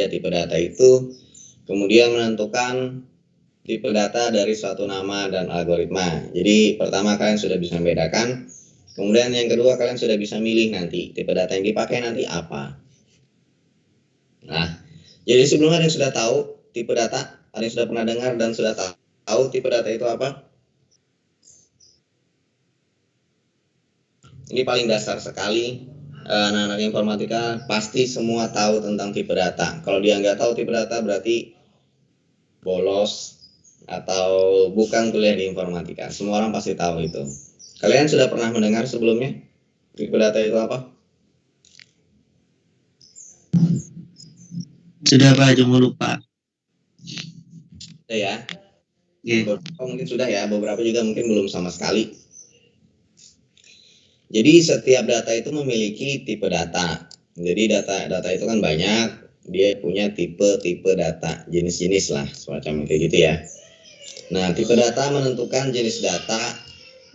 tipe data itu, kemudian menentukan tipe data dari suatu nama dan algoritma. Jadi pertama kalian sudah bisa membedakan, kemudian yang kedua kalian sudah bisa milih nanti tipe data yang dipakai nanti apa. Nah, jadi sebelumnya ada yang sudah tahu tipe data, ada yang sudah pernah dengar dan sudah tahu tipe data itu apa? Ini paling dasar sekali. Anak-anak informatika pasti semua tahu tentang tipe data. Kalau dia nggak tahu tipe data berarti bolos atau bukan kuliah di informatika. Semua orang pasti tahu itu. Kalian sudah pernah mendengar sebelumnya tipe data itu apa? Sudah Pak, cuma lupa. Sudah ya? Beberapa mungkin sudah ya, beberapa juga mungkin belum sama sekali. Jadi setiap data itu memiliki tipe data. Jadi data itu kan banyak, dia punya tipe-tipe data, jenis-jenis lah, semacam kayak gitu ya. Nah, tipe data menentukan jenis data,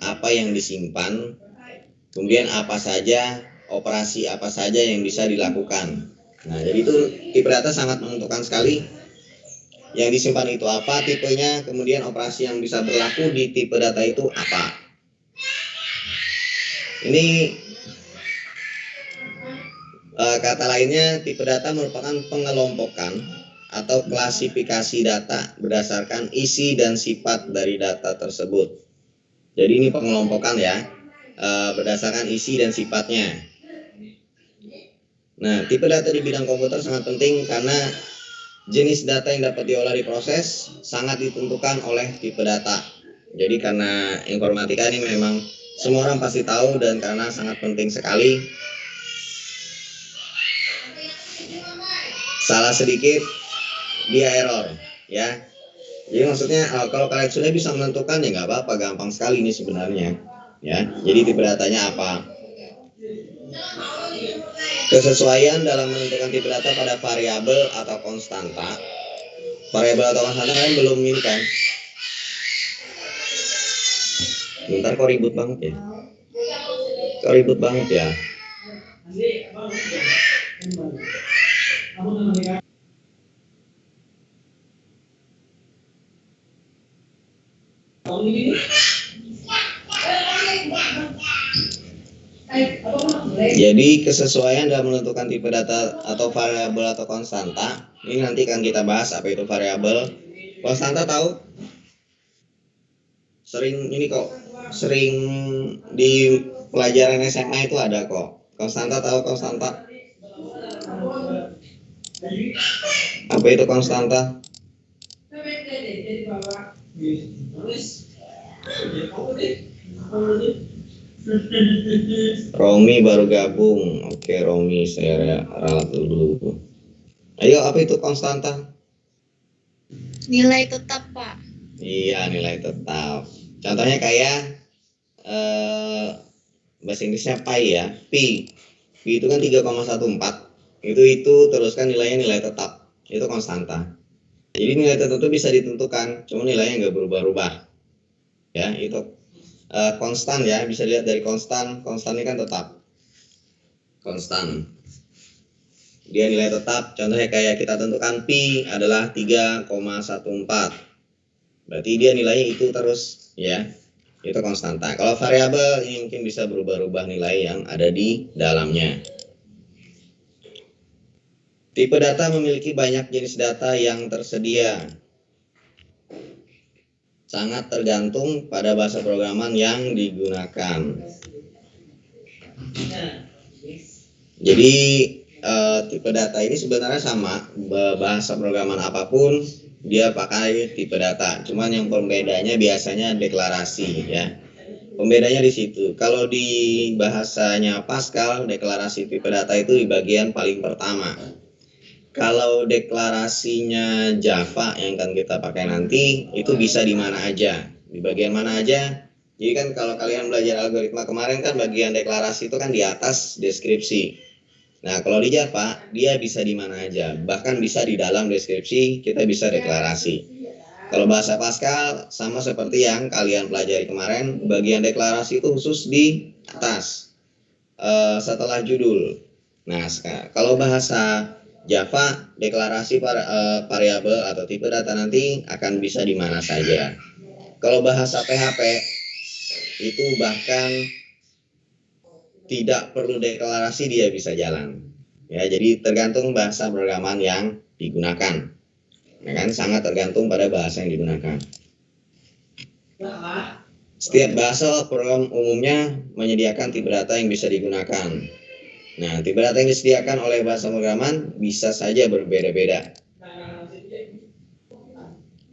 apa yang disimpan, kemudian apa saja, operasi apa saja yang bisa dilakukan. Nah, jadi itu tipe data sangat menentukan sekali. Yang disimpan itu apa, tipenya, kemudian operasi yang bisa berlaku di tipe data itu apa. Ini kata lainnya, tipe data merupakan pengelompokan atau klasifikasi data berdasarkan isi dan sifat dari data tersebut. Jadi ini pengelompokan ya, berdasarkan isi dan sifatnya. Nah, tipe data di bidang komputer sangat penting karena jenis data yang dapat diolah diproses sangat ditentukan oleh tipe data. Jadi karena informatika ini memang semua orang pasti tahu dan karena sangat penting sekali. Salah sedikit dia error ya. Jadi maksudnya kalau kalian sudah bisa menentukan ya nggak apa-apa, gampang sekali ini sebenarnya ya. Jadi tipe datanya apa? Kesesuaian dalam menentukan tipe data pada variabel atau konstanta. Variabel atau konstanta kalian belum ini kan? Bentar, kok ribut banget ya? Kok ribut banget ya? Jadi kesesuaian dalam menentukan tipe data atau variabel atau konstanta, ini nanti akan kita bahas apa itu variabel. Konstanta tahu? Sering ini kok, sering di pelajaran SMA itu ada kok. Konstanta tahu konstanta? Apa itu konstanta? Romi baru gabung. Oke, Romi, saya ralat dulu. Ayo, apa itu konstanta? Nilai tetap, Pak. Iya, nilai tetap. Contohnya kayak bahasa Inggrisnya pi ya. Pi itu kan 3,14. Itu teruskan nilainya nilai tetap. Itu konstanta. Jadi nilai tertentu bisa ditentukan, cuma nilainya nggak berubah-ubah. Ya, itu konstan ya, bisa dilihat dari konstan. Konstan ini kan tetap. Konstan. Dia nilai tetap, contohnya kayak kita tentukan pi adalah 3,14. Berarti dia nilainya itu terus ya. Itu konstanta. Kalau variabel ini mungkin bisa berubah-ubah nilai yang ada di dalamnya. Tipe data memiliki banyak jenis data yang tersedia. Sangat tergantung pada bahasa programan yang digunakan. Jadi tipe data ini sebenarnya sama, bahasa programan apapun dia pakai tipe data. Cuman yang pembedanya biasanya deklarasi ya. Pembedanya di situ. Kalau di bahasanya Pascal, deklarasi tipe data itu di bagian paling pertama. Kalau deklarasinya Java yang akan kita pakai nanti, itu bisa di mana aja, di bagian mana aja. Jadi kan kalau kalian belajar algoritma kemarin kan bagian deklarasi itu kan di atas deskripsi. Nah kalau di Java dia bisa di mana aja, bahkan bisa di dalam deskripsi kita bisa deklarasi. Kalau bahasa Pascal sama seperti yang kalian pelajari kemarin, bagian deklarasi itu khusus di atas setelah judul. Nah kalau bahasa Java deklarasi variabel atau tipe data nanti akan bisa di mana saja. Kalau bahasa PHP itu bahkan tidak perlu deklarasi dia bisa jalan. Ya, jadi tergantung bahasa pemrograman yang digunakan. Ya kan, sangat tergantung pada bahasa yang digunakan. Setiap bahasa program umumnya menyediakan tipe data yang bisa digunakan. Nah, tipe data yang disediakan oleh bahasa pemrograman bisa saja berbeda-beda.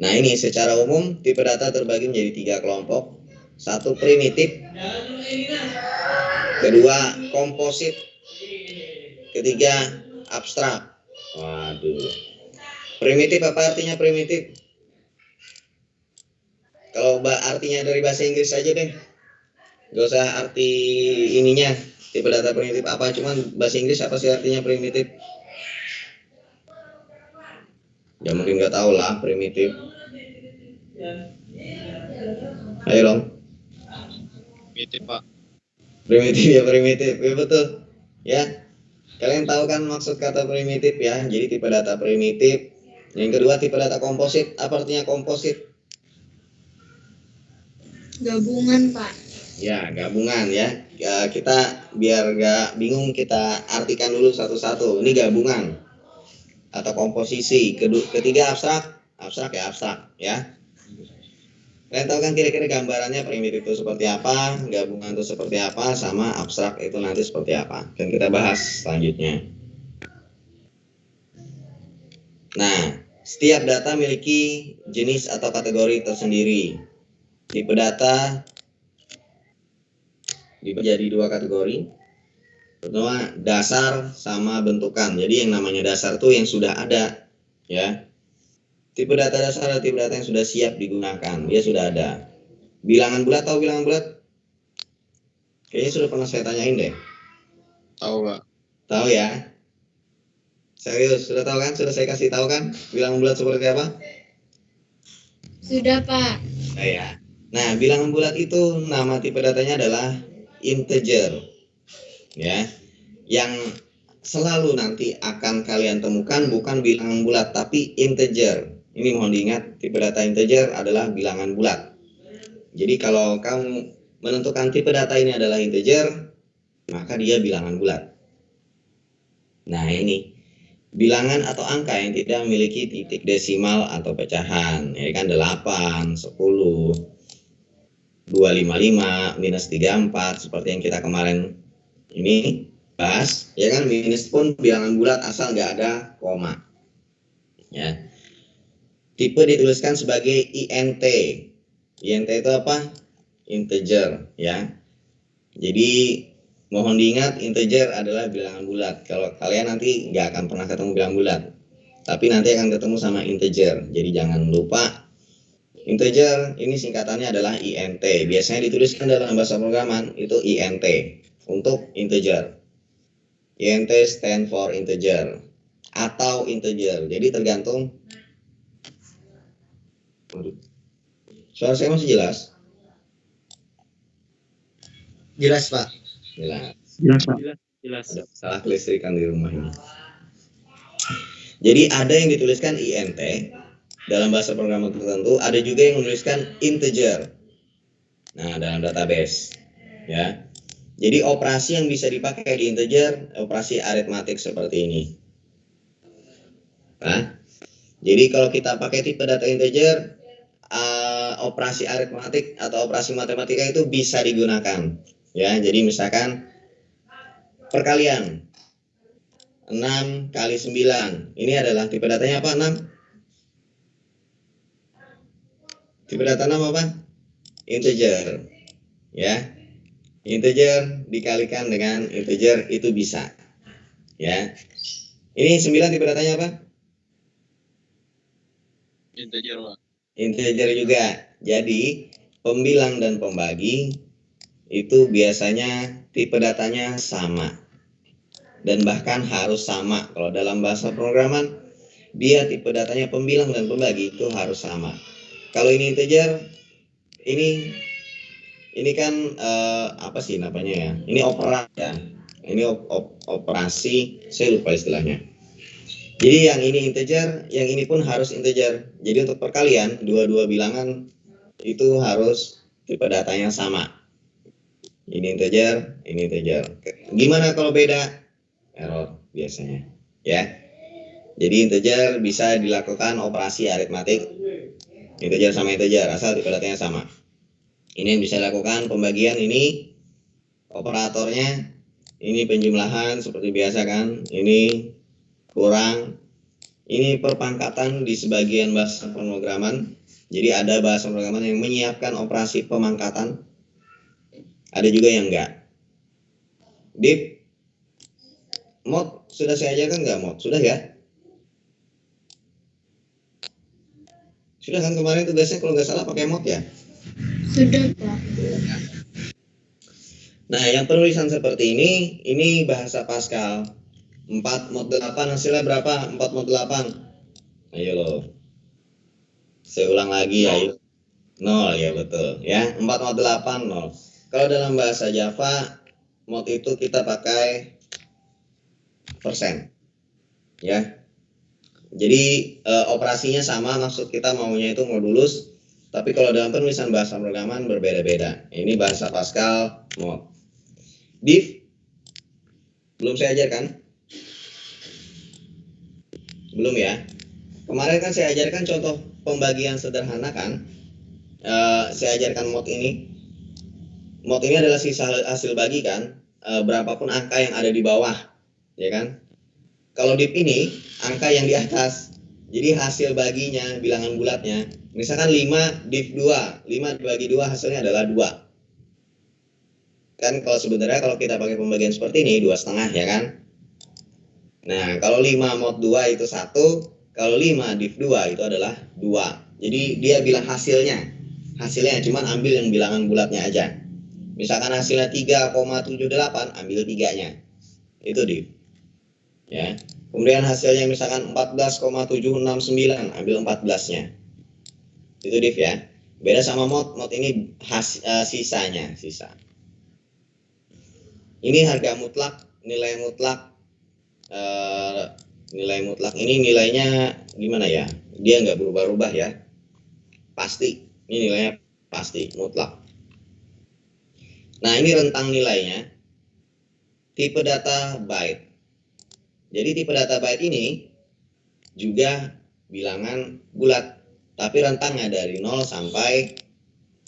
Nah, ini secara umum tipe data terbagi menjadi 3 kelompok. Satu primitif, kedua komposit, ketiga abstrak. Waduh. Primitif apa artinya primitif? Kalau artinya dari bahasa Inggris saja deh. Gak usah arti ininya. Tipe data primitif apa, cuman bahasa Inggris apa sih artinya primitif? Ya mungkin nggak tahu lah primitif. Ayo dong. Primitif, Pak. Primitif ya primitif, ya betul. Ya, kalian tahu kan maksud kata primitif ya. Jadi tipe data primitif. Yang kedua tipe data komposit. Apa artinya komposit? Gabungan, Pak. Ya, gabungan ya. Kita biar gak bingung kita artikan dulu satu-satu. Ini gabungan atau komposisi. Ketiga abstrak. Abstrak ya abstrak ya. Kalian tahu kan kira-kira gambarannya primitif itu seperti apa, gabungan itu seperti apa, sama abstrak itu nanti seperti apa. Dan kita bahas selanjutnya. Nah, setiap data memiliki jenis atau kategori tersendiri. Tipe data dibagi jadi 2 kategori. Pertama, dasar sama bentukan. Jadi yang namanya dasar itu yang sudah ada, ya. Tipe data dasar adalah tipe data yang sudah siap digunakan. Dia sudah ada. Bilangan bulat, tahu bilangan bulat? Kayaknya sudah pernah saya tanyain deh. Tahu, Pak. Tahu ya? Serius, sudah tahu kan? Sudah saya kasih tahu kan? Bilangan bulat seperti apa? Sudah, Pak. Nah, ya. Nah, bilangan bulat itu nama tipe datanya adalah integer. Ya. Yang selalu nanti akan kalian temukan bukan bilangan bulat tapi integer. Ini mohon diingat, tipe data integer adalah bilangan bulat. Jadi kalau kamu menentukan tipe data ini adalah integer, maka dia bilangan bulat. Nah, ini bilangan atau angka yang tidak memiliki titik desimal atau pecahan, ya kan 8, 10, 255, minus 34 seperti yang kita kemarin ini bahas, ya kan, minus pun bilangan bulat asal nggak ada koma. Ya. Tipe dituliskan sebagai INT. INT itu apa? Integer, ya. Jadi mohon diingat integer adalah bilangan bulat. Kalau kalian nanti nggak akan pernah ketemu bilangan bulat, tapi nanti akan ketemu sama integer. Jadi jangan lupa integer ini singkatannya adalah INT. Biasanya dituliskan dalam bahasa pemrograman itu INT untuk integer. INT stand for integer atau integer. Jadi tergantung. Suara saya masih jelas? Jelas, Pak. Jelas. Jelas, Pak. Jelas. Ada masalah kelistrikan di rumah ini. Jadi ada yang dituliskan INT dalam bahasa pemrograman tertentu, ada juga yang menuliskan integer. Nah, dalam database, ya. Jadi operasi yang bisa dipakai di integer, operasi aritmatik seperti ini. Nah, jadi kalau kita pakai tipe data integer, operasi aritmatik atau operasi matematika itu bisa digunakan. Ya, jadi misalkan perkalian 6 kali 9. Ini adalah tipe datanya apa? 6. Tipe data 6 apa? Integer. Ya. Integer dikalikan dengan integer itu bisa. Ya. Ini 9 tipe datanya apa? Integer, Pak. Integer juga. Jadi pembilang dan pembagi itu biasanya tipe datanya sama. Dan bahkan harus sama. Kalau dalam bahasa pemrograman dia tipe datanya pembilang dan pembagi itu harus sama. Kalau ini integer, ini kan apa sih namanya ya? Ini operasi ya. Ini operasi, saya lupa istilahnya. Jadi yang ini integer, yang ini pun harus integer. Jadi untuk perkalian dua-dua bilangan itu harus tipe datanya sama. Ini integer, ini integer. Gimana kalau beda? Error biasanya. Ya. Jadi integer bisa dilakukan operasi aritmatik. Integer sama integer asal tipe datanya sama. Ini yang bisa dilakukan pembagian, ini operatornya, ini penjumlahan seperti biasa kan. Ini kurang, ini perpangkatan di sebagian bahasa pemrograman. Jadi ada bahasa pemrograman yang menyiapkan operasi pemangkatan, ada juga yang enggak. Dip, mod sudah saya ajarkan nggak mod? Sudah ya? Sudah kan kemarin tugasnya kalau nggak salah pakai mod ya? Sudah, Pak. Nah yang penulisan seperti ini bahasa Pascal. 4 mod 8 hasilnya berapa? 4 mod 8. Ayo loh. Saya ulang lagi ya. 0 ya betul ya. 4 mod 8 0. Kalau dalam bahasa Java mod itu kita pakai persen. Ya. Jadi operasinya sama, maksud kita maunya itu modulus, tapi kalau dalam penulisan bahasa pemrograman berbeda-beda. Ini bahasa Pascal mod. Div belum saya ajarkan? Belum ya. Kemarin kan saya ajarkan contoh pembagian sederhana kan. Saya ajarkan mod ini. Mod ini adalah sisa hasil bagi kan. Berapapun angka yang ada di bawah, ya kan. Kalau div ini angka yang di atas. Jadi hasil baginya, bilangan bulatnya, misalkan 5 div 2, 5 dibagi 2 hasilnya adalah 2. Kan kalau sebenarnya kalau kita pakai pembagian seperti ini 2,5 ya kan. Nah, kalau 5 mod 2 itu 1, kalau 5 div 2 itu adalah 2. Jadi dia bilang hasilnya cuman ambil yang bilangan bulatnya aja. Misalkan hasilnya 3,78, ambil 3-nya. Itu div. Ya. Kemudian hasilnya misalkan 14,769, ambil 14-nya. Itu div ya. Beda sama mod ini sisanya, sisa. Ini harga mutlak, nilai mutlak. Nilai mutlak ini nilainya gimana ya? Dia nggak berubah-ubah ya. Pasti. Ini nilainya pasti, mutlak. Nah, ini rentang nilainya. Tipe data byte. Jadi tipe data byte ini juga bilangan bulat, tapi rentangnya dari 0 sampai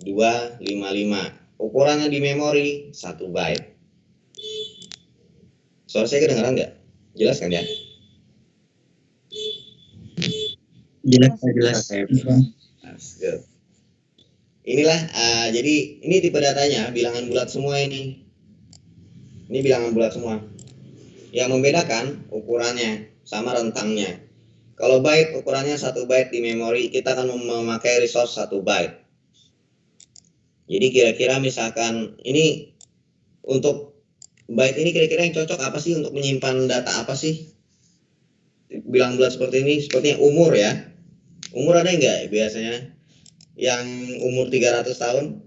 255. Ukurannya di memori 1 byte. Suara saya kedengaran nggak? Jelas kan ya? Jelas. Good. Inilah jadi ini tipe datanya bilangan bulat semua ini. Ini bilangan bulat semua. Yang membedakan ukurannya sama rentangnya. Kalau byte ukurannya 1 byte di memori, kita akan memakai resource 1 byte. Jadi kira-kira misalkan ini untuk byte ini kira-kira yang cocok apa sih untuk menyimpan data apa sih? Bilangan bulat seperti ini, sepertinya umur ya. Umur ada enggak biasanya? Yang umur 300 tahun?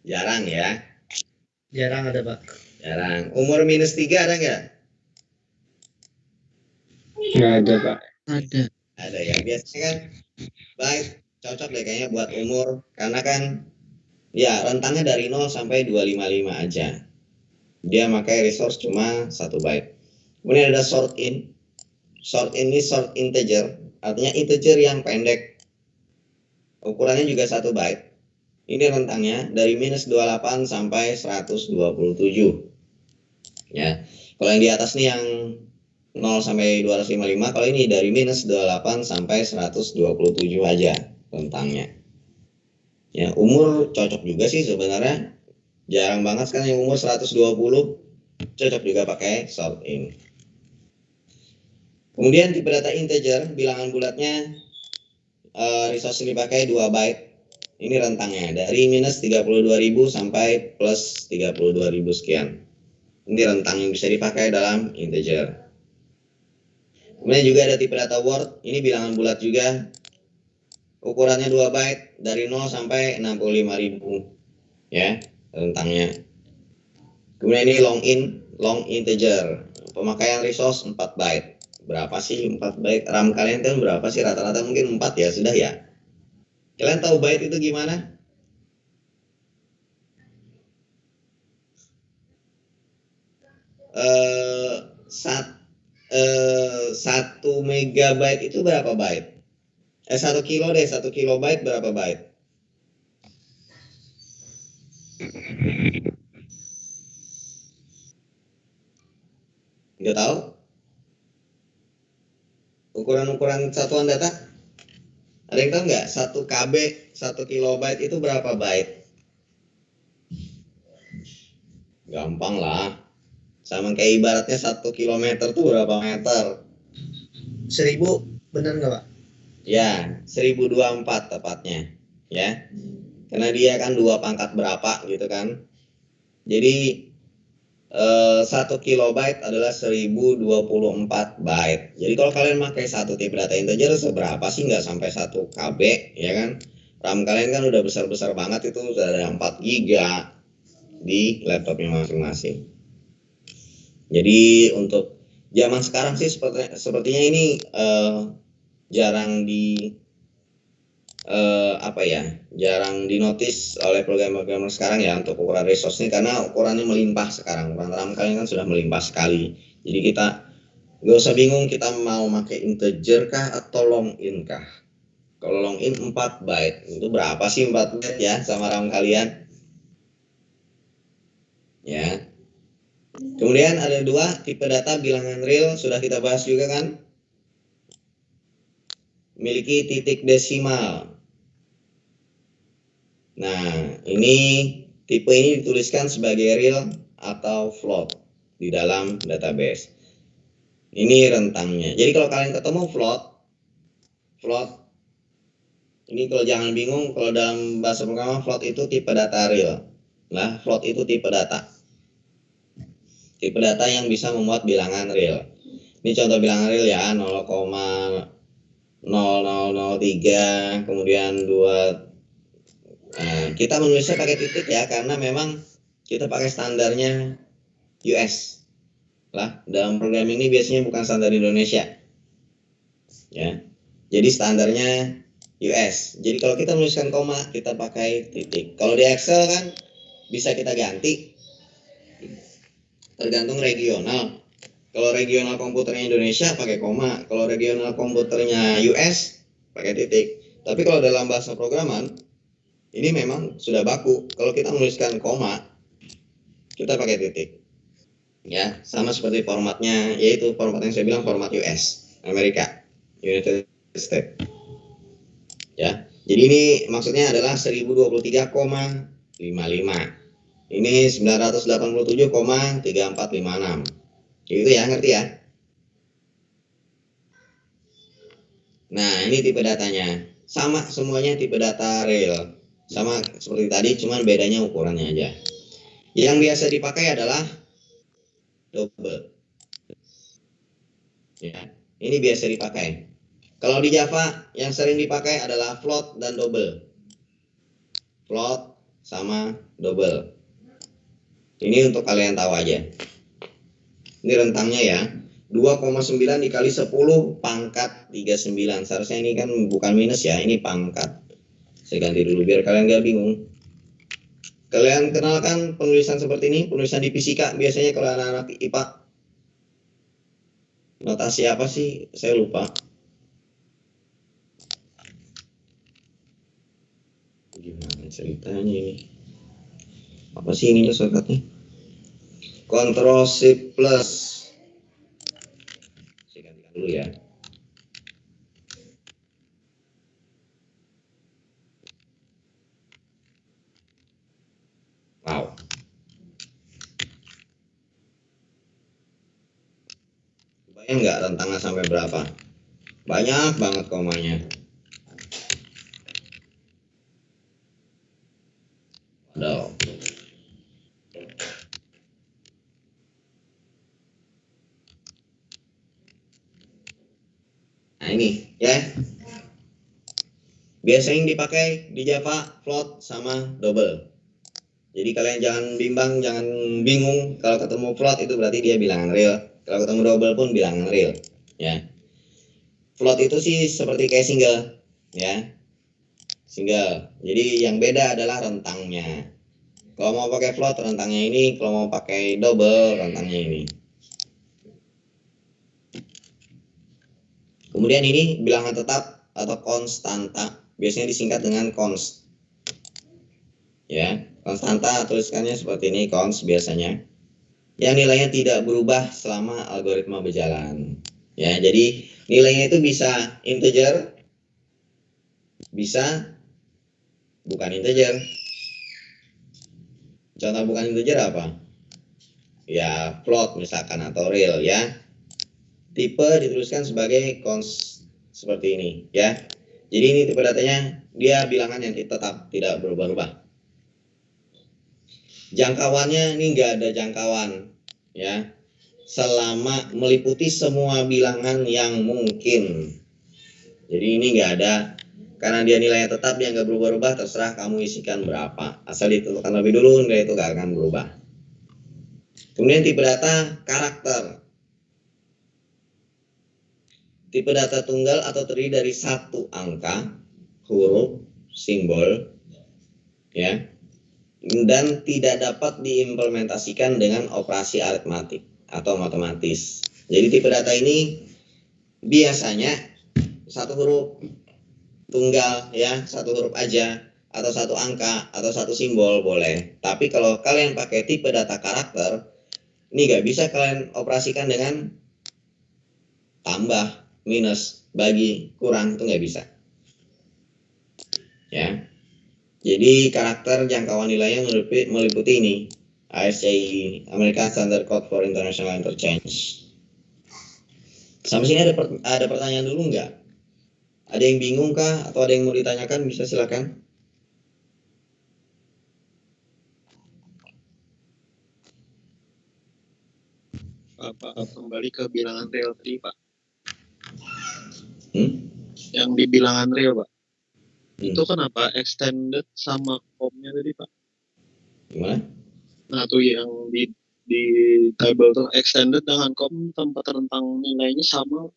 Jarang ya. Jarang ada, Pak. Jarang. Umur minus 3 ada nggak? Nggak ada, Pak. Ada ya. Biasanya kan baik, cocok deh kayaknya buat umur. Karena kan ya rentangnya dari 0 sampai 255 aja. Dia pakai resource cuma 1 byte. Kemudian ada sort in. Sort in ini sort integer. Artinya integer yang pendek. Ukurannya juga 1 byte. Ini rentangnya dari minus 28 sampai 127. Ya, kalau yang di atas nih yang 0 sampai 255, kalau ini dari minus 28 sampai 127 aja rentangnya. Ya, umur cocok juga sih sebenarnya. Jarang banget kan yang umur 120, cocok juga pakai sort in. Kemudian tipe data integer, bilangan bulatnya resource ini pakai 2 byte. Ini rentangnya dari minus 32.000 sampai plus 32.000 sekian. Ini rentang yang bisa dipakai dalam integer. Kemudian juga ada tipe data word. Ini bilangan bulat juga. Ukurannya 2 byte dari 0 sampai 65.000. Ya, rentangnya. Kemudian ini long integer. pemakaian resource 4 byte. Berapa sih 4 byte? RAM kalian kan berapa sih? Rata-rata mungkin 4 ya, sudah ya. Kalian tahu byte itu gimana? Eh, sat, 1 megabyte itu berapa byte? 1 kilo deh, 1 kilobyte berapa byte? Nggak tahu? Ukuran-ukuran satuan data? Ada yang tahu nggak? 1 KB, 1 kilobyte itu berapa byte? Gampang lah. Sama kayak ibaratnya 1 kilometer tuh berapa meter? 1000 benar nggak Pak? Ya, 1024 tepatnya. Ya. Karena dia kan 2 pangkat berapa gitu kan. Jadi 1 kilobyte adalah 1024 byte. Jadi kalau kalian pakai satu tipe data integer seberapa sih, nggak sampai 1 KB ya kan. RAM kalian kan udah besar-besar banget, itu udah ada 4 giga di laptopnya masing-masing. Jadi untuk zaman sekarang sih sepertinya ini jarang jarang dinotis oleh programmer sekarang ya untuk ukuran resource ini, karena ukurannya melimpah sekarang. Ukuran RAM kalian kan sudah melimpah sekali. Jadi kita nggak usah bingung kita mau pakai integer kah atau long in kah. Kalau long in 4 byte, itu berapa sih 4 byte ya sama RAM kalian? Ya. Kemudian ada 2 tipe data bilangan real, sudah kita bahas juga kan. Memiliki titik desimal. Nah, ini tipe ini dituliskan sebagai real atau float di dalam database. Ini rentangnya. Jadi kalau kalian ketemu float, ini kalau jangan bingung, kalau dalam bahasa programmer float itu tipe data real. Nah, float itu tipe data. Tipe data yang bisa memuat bilangan real. Ini contoh bilangan real ya, 0,0003, kemudian 2. Nah, kita menulisnya pakai titik ya, karena memang kita pakai standarnya US. Lah, dalam programming ini biasanya bukan standar Indonesia. Ya. Jadi standarnya US. Jadi kalau kita menuliskan koma, kita pakai titik. Kalau di Excel kan bisa kita ganti. Tergantung regional. Kalau regional komputernya Indonesia pakai koma, kalau regional komputernya US pakai titik. Tapi kalau dalam bahasa programan ini memang sudah baku. Kalau kita menuliskan koma, kita pakai titik. Ya, sama seperti formatnya, yaitu format yang saya bilang format US, Amerika, United States. Ya, jadi ini maksudnya adalah 1023,55. Ini 987,3456. Itu ya, ngerti ya? Nah, ini tipe datanya. Sama semuanya tipe data real. Sama seperti tadi, cuman bedanya ukurannya aja. Yang biasa dipakai adalah double. Ya, ini biasa dipakai. Kalau di Java yang sering dipakai adalah float dan double. Float sama double. Ini untuk kalian tahu aja. Ini rentangnya ya. 2,9 dikali 10 pangkat 39. Seharusnya ini kan bukan minus ya, ini pangkat. Saya ganti dulu biar kalian gak bingung. Kalian kenalkan penulisan seperti ini, penulisan di fisika biasanya kalau anak-anak IPA. Notasi apa sih? Saya lupa. Gimana ceritanya ini? Apa sih ininya shortcutnya? Ctrl Shift plus. Saya gantikan dulu ya. Wow. Bayang nggak rentangnya sampai berapa? Banyak banget komanya. Waduh. Nah ini ya. Biasanya yang dipakai di Java float sama double. Jadi kalian jangan bingung kalau ketemu float itu berarti dia bilangan real. Kalau ketemu double pun bilangan real, ya. Float itu sih seperti kayak single, ya. Single. Jadi yang beda adalah rentangnya. Kalau mau pakai float rentangnya ini, kalau mau pakai double rentangnya ini. Kemudian ini bilangan tetap atau konstanta, biasanya disingkat dengan cons. Ya, konstanta tuliskannya seperti ini, cons biasanya. Yang nilainya tidak berubah selama algoritma berjalan. Ya, jadi nilainya itu bisa integer, bisa bukan integer. Contoh bukan integer apa? Ya, float misalkan atau real, ya. Tipe dituliskan sebagai cons seperti ini, ya. Jadi ini tipe datanya dia bilangan yang tetap tidak berubah-ubah. Jangkauannya ini enggak ada jangkauan, ya. Selama meliputi semua bilangan yang mungkin. Jadi ini enggak ada, karena dia nilainya tetap, dia enggak berubah-ubah, terserah kamu isikan berapa. Asal ditentukan lebih dulu, nilai itu enggak akan berubah. Kemudian tipe data karakter. Tipe data tunggal atau terdiri dari satu angka, huruf, simbol, ya, dan tidak dapat diimplementasikan dengan operasi aritmatik atau matematis. Jadi tipe data ini biasanya satu huruf tunggal, ya, satu huruf aja, atau satu angka, atau satu simbol boleh. Tapi kalau kalian pakai tipe data karakter, ini nggak bisa kalian operasikan dengan tambah, minus, bagi, kurang, itu nggak bisa, ya. Jadi karakter jangkauan nilainya meliputi ini, ASCII, American Standard Code for International Interchange. Sampai sini ada pertanyaan dulu nggak? Ada yang bingung kah atau ada yang mau ditanyakan? Bisa silakan. Pak, kembali ke bilangan real tadi, Pak. Yang di bilangan real, Pak. Itu kenapa extended sama com-nya tadi, Pak? Gimana? Nah, tuh yang di table tuh extended dengan com tempat rentang nilainya sama.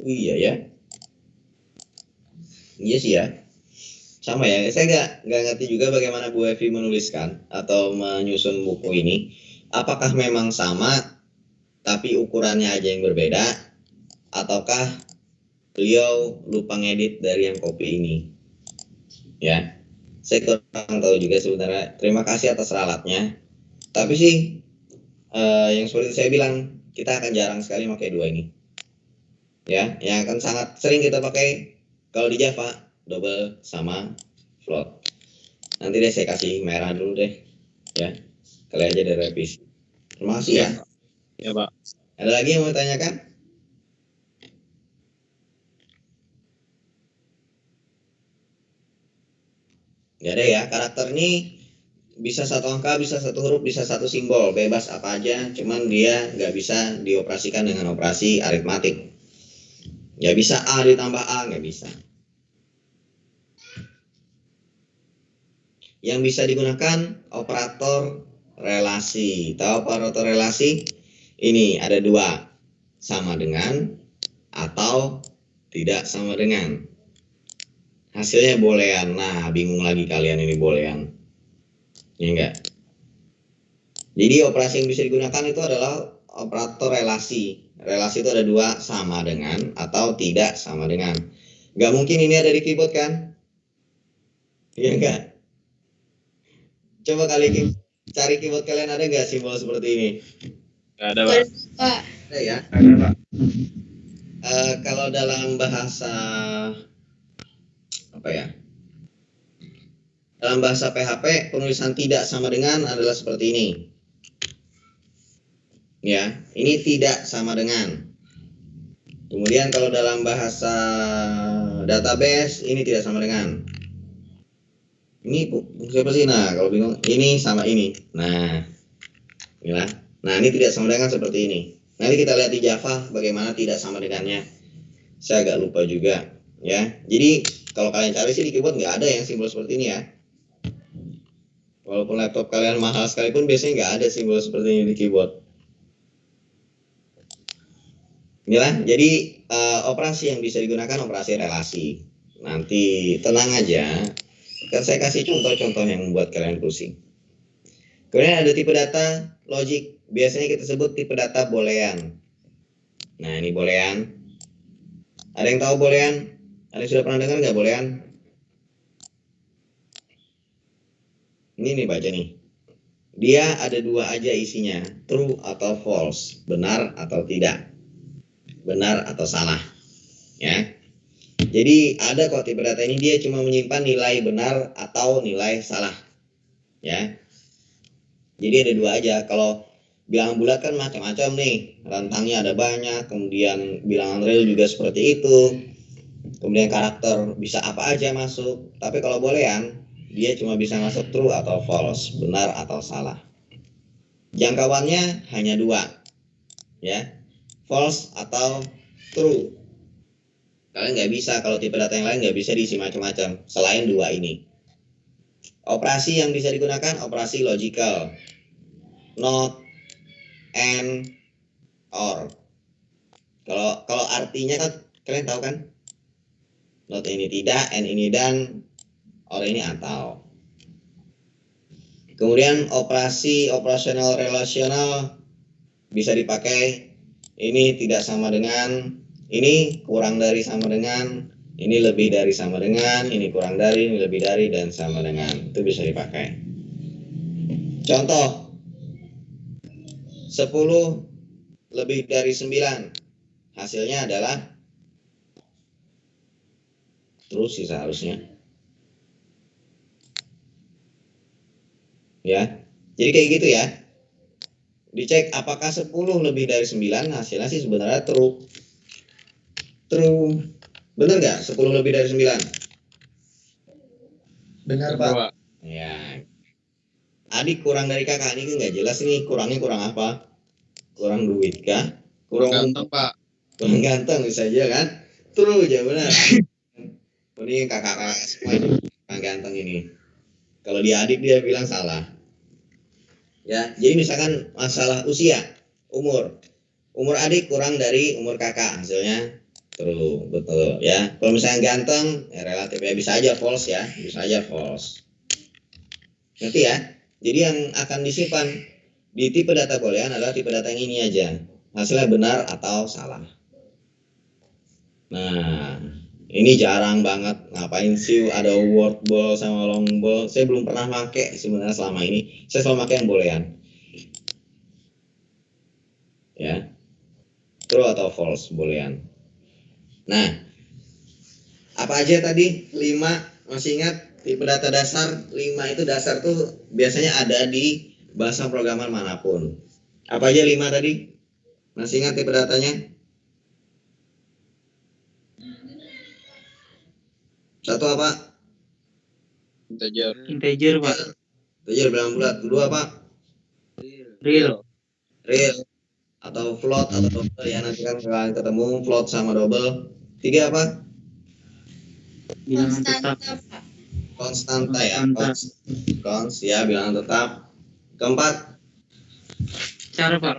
Iya ya. Iya sih ya. Sama ya. Saya nggak ngerti juga bagaimana Bu Evi menuliskan atau menyusun buku ini. Apakah memang sama tapi ukurannya aja yang berbeda, ataukah beliau lupa ngedit dari yang copy ini, ya. Saya kurang tahu juga sebenarnya. Terima kasih atas ralatnya. Tapi sih yang seperti saya bilang, kita akan jarang sekali pakai dua ini, ya. Yang akan sangat sering kita pakai kalau di Java double sama float. Nanti deh saya kasih merah dulu deh, ya. Kali aja dari revisi. Terima kasih ya. Ya, Pak. Ada lagi yang mau ditanyakan? Nggak ada ya. Karakter ini bisa satu angka, bisa satu huruf, bisa satu simbol, bebas apa aja. Cuman dia nggak bisa dioperasikan dengan operasi aritmatik. Nggak bisa A ditambah A, nggak bisa. Yang bisa digunakan operator relasi. Tahu operator relasi? Ini ada dua, sama dengan atau tidak sama dengan. Hasilnya boolean. Nah, bingung lagi kalian ini boolean. Ya enggak? Jadi operasi yang bisa digunakan itu adalah operator relasi. Relasi itu ada dua, sama dengan atau tidak sama dengan. Nggak mungkin ini ada di keyboard kan? Iya enggak? Coba kali cari keyboard kalian, ada nggak simbol seperti ini? Nggak ada, Pak. Pak. Ada ya? Ada, Pak. Kalau dalam bahasa apa ya? Dalam bahasa PHP, penulisan tidak sama dengan adalah seperti ini. Ya, ini tidak sama dengan. Kemudian kalau dalam bahasa database, ini tidak sama dengan. Ini siapa sih? Nah, kalau bingung, ini sama ini. Nah, inilah. Nah, ini tidak sama dengan seperti ini. Nanti kita lihat di Java bagaimana tidak sama dengannya. Saya agak lupa juga, ya. Jadi kalau kalian cari sih di keyboard nggak ada yang simbol seperti ini ya. Walaupun laptop kalian mahal sekalipun, biasanya nggak ada simbol seperti ini di keyboard. Inilah, jadi operasi yang bisa digunakan operasi relasi. Nanti tenang aja, kan saya kasih contoh-contoh yang membuat kalian pusing. Kemudian ada tipe data logik, biasanya kita sebut tipe data boolean. Nah ini boolean. Ada yang tahu boolean? Ada yang sudah pernah dengar nggak boolean? Ini nih baca nih. Dia ada dua aja isinya, true atau false, benar atau tidak, benar atau salah, ya. Jadi ada kok tipe data ini dia cuma menyimpan nilai benar atau nilai salah, ya. Jadi ada dua aja. Kalau bilangan bulat kan macam-macam nih, rentangnya ada banyak. Kemudian bilangan real juga seperti itu. Kemudian karakter bisa apa aja masuk. Tapi kalau boolean dia cuma bisa masuk true atau false, benar atau salah. Jangkauannya hanya dua, ya, false atau true. Kalian nggak bisa, kalau tipe data yang lain nggak bisa diisi macam-macam selain dua ini. Operasi yang bisa digunakan operasi logical, not, and, or. Kalau artinya kan kalian tahu kan? Not ini tidak, and ini dan, or ini atau. Kemudian operasi operasional relasional bisa dipakai ini tidak sama dengan, ini kurang dari sama dengan, ini lebih dari sama dengan, ini kurang dari, ini lebih dari, dan sama dengan. Itu bisa dipakai. Contoh, 10 lebih dari 9. Hasilnya adalah terus sih seharusnya. Ya. Jadi kayak gitu ya. Dicek apakah 10 lebih dari 9, hasilnya sih sebenarnya true. True. Bener nggak 10 lebih dari 9? Benar Pak. Pak. Ya. Adik kurang dari kakak ini nggak jelas nih, kurangnya kurang apa? Kurang duit kah? Kurang Ganteng Pak. kurang ganteng bisa aja kan? True aja benar. Ini kakak-kakak semua ini kurang ganteng ini. Kalau dia adik dia bilang salah. Ya, jadi misalkan masalah usia, umur adik kurang dari umur kakak, hasilnya true, betul ya. Kalau misalnya ganteng, ya relatif ya bisa aja false ya, bisa aja false. Ngerti ya? Jadi yang akan disimpan di tipe data boolean adalah tipe data yang ini aja, hasilnya benar atau salah. Nah, ini jarang banget. Ngapain sih ada word ball sama long ball? Saya belum pernah pakai sebenarnya selama ini. Saya selalu pakai yang boolean. Ya. True atau false boolean. Nah, apa aja tadi? 5, masih ingat tipe data dasar? 5 itu dasar tuh biasanya ada di bahasa programan manapun. Apa aja 5 tadi? Masih ingat tipe datanya? Satu apa? Integer. Integer Pak. Integer bilangan bulat. Kedua apa? Real. Real atau float atau double ya, nanti kan kalian ketemu float sama double. 3 apa? Bilangan Konstanta tetap. Pak. Konstanta ya. Konstanta. Cons ya, bilangan tetap. Keempat, Cara Pak.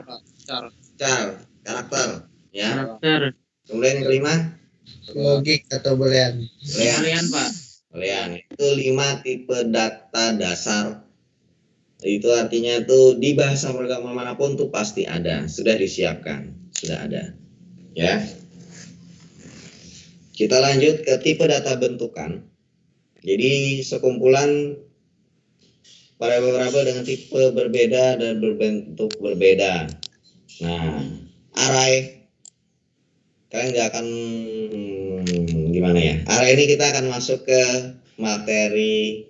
char, karakter ya. Karakter. Kemudian yang kelima, Logik atau boolean. Boolean Pak. boolean. Itu 5 tipe data dasar. Itu artinya tuh di bahasa programan manapun tuh pasti ada, sudah disiapkan, sudah ada. Ya. Kita lanjut ke tipe data bentukan. Jadi sekumpulan variabel-variabel dengan tipe berbeda dan berbentuk berbeda. Nah, array kalian nggak akan gimana ya? Array ini kita akan masuk ke materi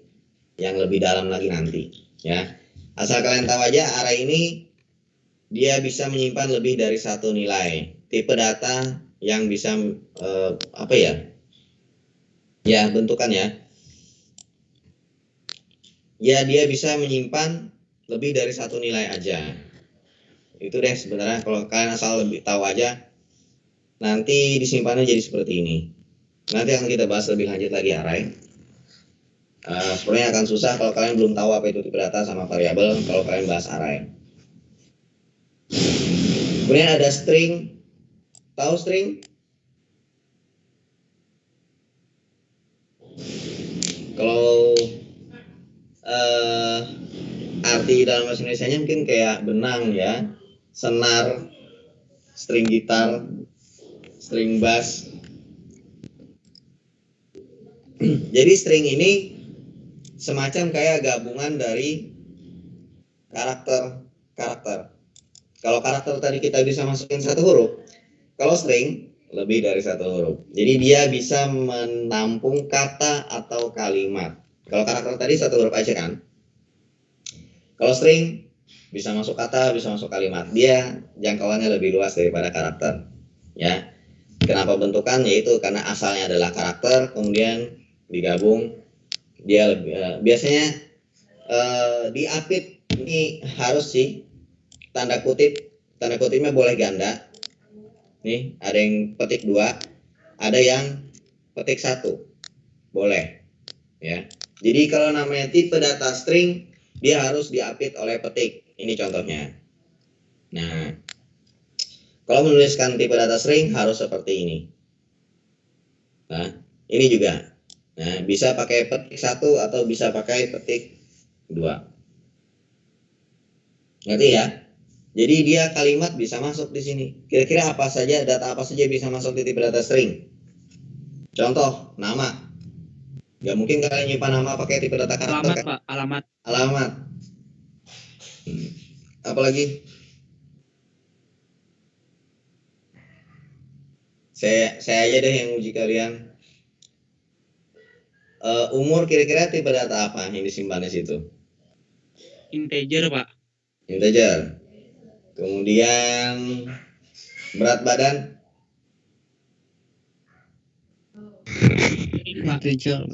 yang lebih dalam lagi nanti, ya. Asal kalian tahu aja, array ini dia bisa menyimpan lebih dari satu nilai. Tipe data yang bisa apa ya? Ya, bentukan ya. Ya, dia bisa menyimpan lebih dari satu nilai aja. Itu deh sebenarnya, kalau kalian asal lebih tahu aja, nanti disimpannya jadi seperti ini. Nanti akan kita bahas lebih lanjut lagi array. Sebenarnya akan susah kalau kalian belum tahu apa itu tipe data sama variabel kalau kalian bahas array. Kemudian ada string, Tahu string? Kalau arti dalam bahasa Indonesianya mungkin kayak benang ya, senar, string gitar, string bass. Jadi string ini semacam kayak gabungan dari karakter. Kalau karakter tadi kita bisa masukin satu huruf, kalau string lebih dari satu huruf. Jadi dia bisa menampung kata atau kalimat. Kalau karakter tadi satu huruf aja kan. Kalau string bisa masuk kata, bisa masuk kalimat. Dia jangkauannya lebih luas daripada karakter. Ya. Kenapa bentukan? Yaitu karena asalnya adalah karakter, kemudian digabung. Dia lebih, biasanya diapit ini harus sih tanda kutipnya boleh ganda. Nih ada yang petik 2, ada yang petik 1, boleh ya. Jadi kalau namanya tipe data string dia harus diapit oleh petik. Ini contohnya. Nah, kalau menuliskan tipe data string harus seperti ini. Nah, ini juga. Nah, bisa pakai petik 1 atau bisa pakai petik 2. Ngerti ya? Jadi dia kalimat bisa masuk di sini. Kira-kira apa saja, data apa saja bisa masuk di tipe data string? Contoh, nama. Gak mungkin kalian nyimpan nama pakai tipe data karakter Alamat kan? Pak, alamat. Alamat. Apalagi? Saya aja deh yang uji kalian. Umur kira-kira tipe data apa yang disimpan di situ? Integer Pak. Integer. Kemudian berat badan. String Pak. Integer.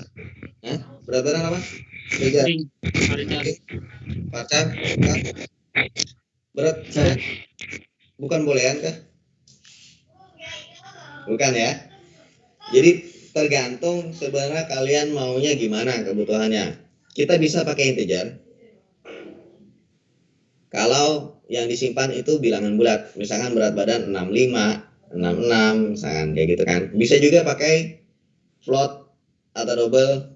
Hah? Berat badan apa? Integer. String. Varchar. Varchar. Bukan. Berat. Bukan boolean kah? Bukan ya. Jadi tergantung sebenarnya kalian maunya gimana kebutuhannya. Kita bisa pakai integer. Kalau yang disimpan itu bilangan bulat, misalkan berat badan 65, 66, misalkan kayak gitu kan. Bisa juga pakai float atau double.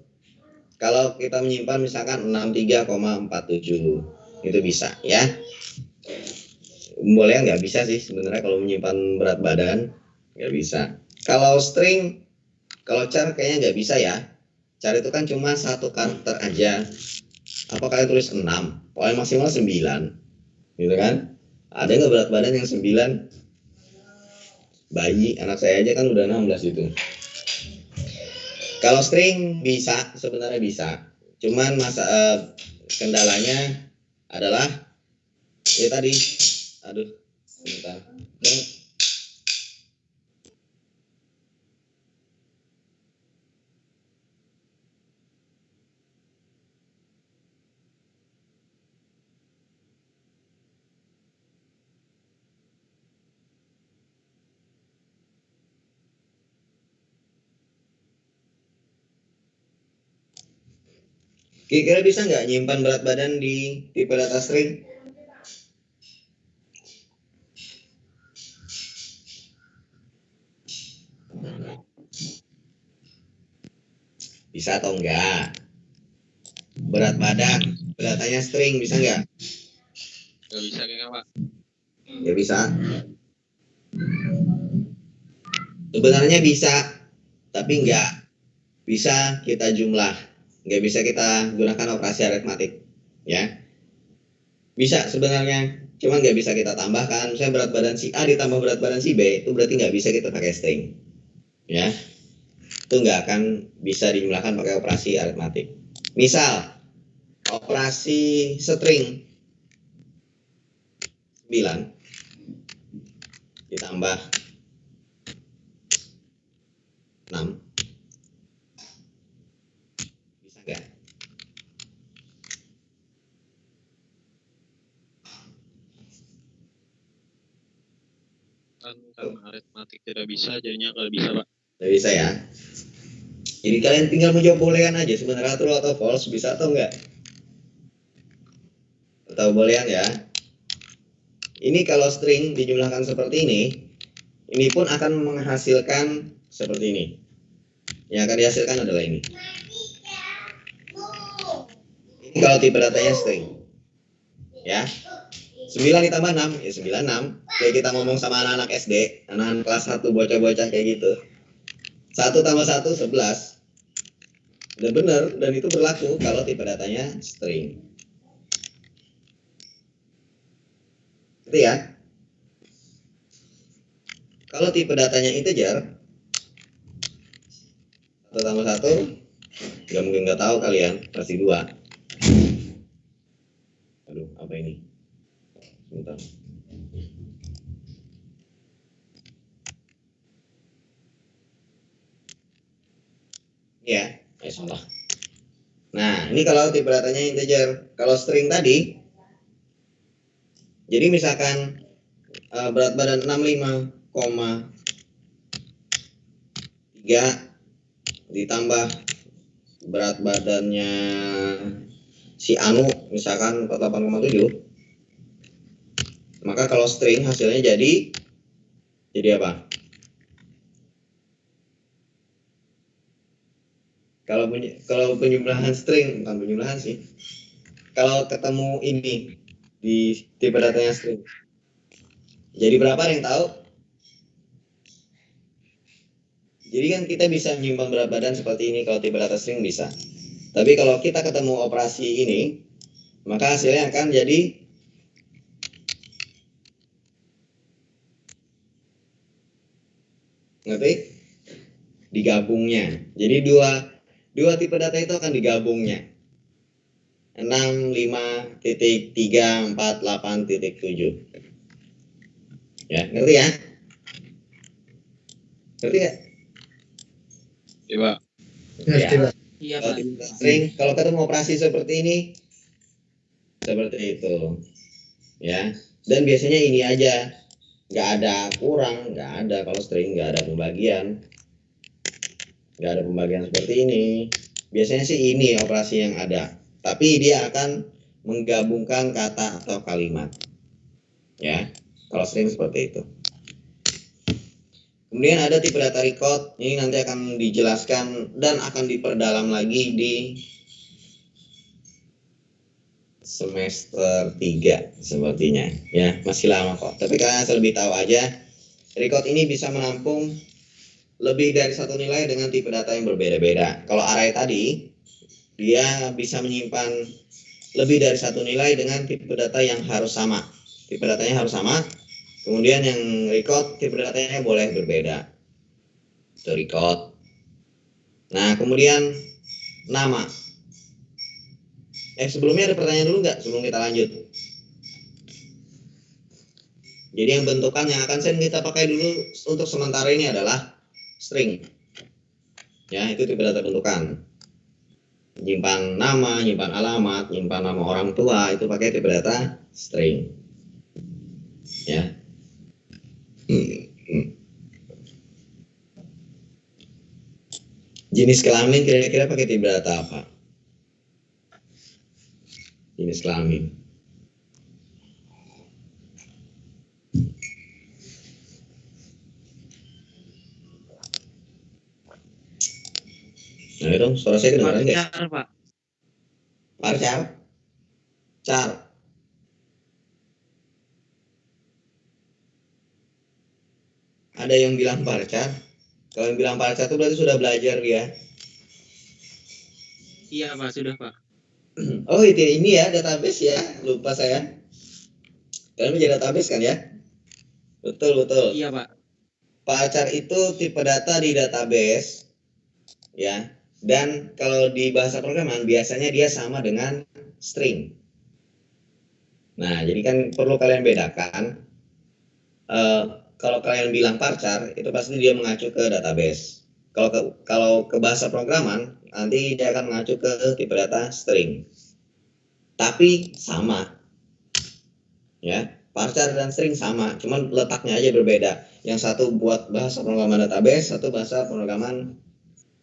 Kalau kita menyimpan misalkan 63,47, itu bisa ya. Boleh nggak bisa sih sebenarnya kalau menyimpan berat badan, nggak bisa. Kalau string, kalau char kayaknya nggak bisa ya. Char itu kan cuma satu karakter aja. Apa kalian tulis 6? Paling maksimal 9. Gitu kan? Ada nggak berat badan yang 9? Bayi, anak saya aja kan udah 16 itu. Kalau string bisa, sebenarnya bisa. Cuman kendalanya adalah ya tadi. Aduh, sebentar. Kira-kira bisa nggak nyimpan berat badan di tipe data string? Bisa atau enggak? Berat badan, datanya string, bisa nggak? Gak bisa kayaknya Pak. Ya bisa. Sebenarnya bisa, tapi nggak bisa kita jumlah, nggak bisa kita gunakan operasi aritmatik, ya. Bisa sebenarnya, cuman nggak bisa kita tambahkan. Misalnya berat badan si A ditambah berat badan si B, itu berarti nggak bisa kita pakai string, ya. Itu nggak akan bisa dijumlahkan pakai operasi aritmatik. Misal, operasi string 9 ditambah 6 bisa nggak? Kan karena aritmatik tidak bisa, jadinya nggak bisa Pak. Nggak bisa ya. Jadi kalian tinggal menjawab boolean aja, sebenarnya true atau false, bisa atau enggak? Atau boolean ya. Ini kalau string dijumlahkan seperti ini, ini pun akan menghasilkan seperti ini. Yang akan dihasilkan adalah ini. Ini kalau tipe datanya string. Ya. 9 ditambah 6, ya 96. Kayak kita ngomong sama anak-anak SD, anak-anak kelas 1 bocah-bocah kayak gitu. 1 tambah 1, 11. Udah bener, dan itu berlaku kalau tipe datanya string. Gitu ya. Kalau tipe datanya integer, 1 tambah 1, nggak mungkin nggak tahu kalian, pasti 2. Aduh, apa ini? Sebentar. Ya, salah. Nah, ini kalau tipe datanya integer. Kalau string tadi, jadi misalkan berat badan 65,3 ditambah berat badannya si Anu misalkan 48,7, maka kalau string hasilnya jadi apa? Kalau penjumlahan string, bukan penjumlahan sih. Kalau ketemu ini di tipe datanya string, jadi berapa yang tahu? Jadi kan kita bisa menyimpan berat badan seperti ini kalau tipe data string bisa. Tapi kalau kita ketemu operasi ini, maka hasilnya akan jadi ngerti? Digabungnya. Jadi dua tipe data itu akan digabungnya. 65.348.7. Ya, ngerti ya? Ngerti ya? Iya, Pak. Ngerti, Pak. Iya Kalau Pak. tipe data string, kalau ketemu operasi seperti ini, seperti itu. Ya. Dan biasanya ini aja. Nggak ada kurang, nggak ada kalau string, nggak ada pembagian. Nggak ada pembagian seperti ini. Biasanya sih ini operasi yang ada, tapi dia akan menggabungkan kata atau kalimat. Ya, kalau string seperti itu. Kemudian ada tipe data record, ini nanti akan dijelaskan dan akan diperdalam lagi di semester 3 sepertinya. Ya, masih lama kok. Tapi kalian asal lebih tahu aja, record ini bisa menampung lebih dari satu nilai dengan tipe data yang berbeda-beda. Kalau array tadi, dia bisa menyimpan lebih dari satu nilai dengan tipe data yang harus sama. Tipe datanya harus sama. Kemudian yang record tipe datanya boleh berbeda. Itu record. Nah, kemudian nama. Sebelumnya ada pertanyaan dulu nggak sebelum kita lanjut? Jadi yang bentukan yang akan kita pakai dulu untuk sementara ini adalah string. Ya, itu tipe data bentukan. Nyimpan nama, nyimpan alamat, nyimpan nama orang tua, itu pakai tipe data string. Ya. Jenis kelamin kira-kira pakai tipe data apa? Jenis kelamin. Nah, itu suara saya kedengaran nggak? Parcar Pak. Parcar? Car. Ada yang bilang parcar? Kalau yang bilang parcar itu berarti sudah belajar dia. Iya Pak, sudah Pak. Oh, itu ini ya database ya, lupa saya. Kalian menjadi database kan ya? Betul. Iya Pak. Parcar itu tipe data di database, ya. Dan kalau di bahasa programan biasanya dia sama dengan string. Nah, jadi kan perlu kalian bedakan. Kalau kalian bilang parcar, itu pasti dia mengacu ke database. Kalau ke bahasa programan, nanti dia akan mengacu ke tipe data string. Tapi sama, ya. Parcar dan string sama, cuman letaknya aja berbeda. Yang satu buat bahasa pemrograman database, satu bahasa pemrograman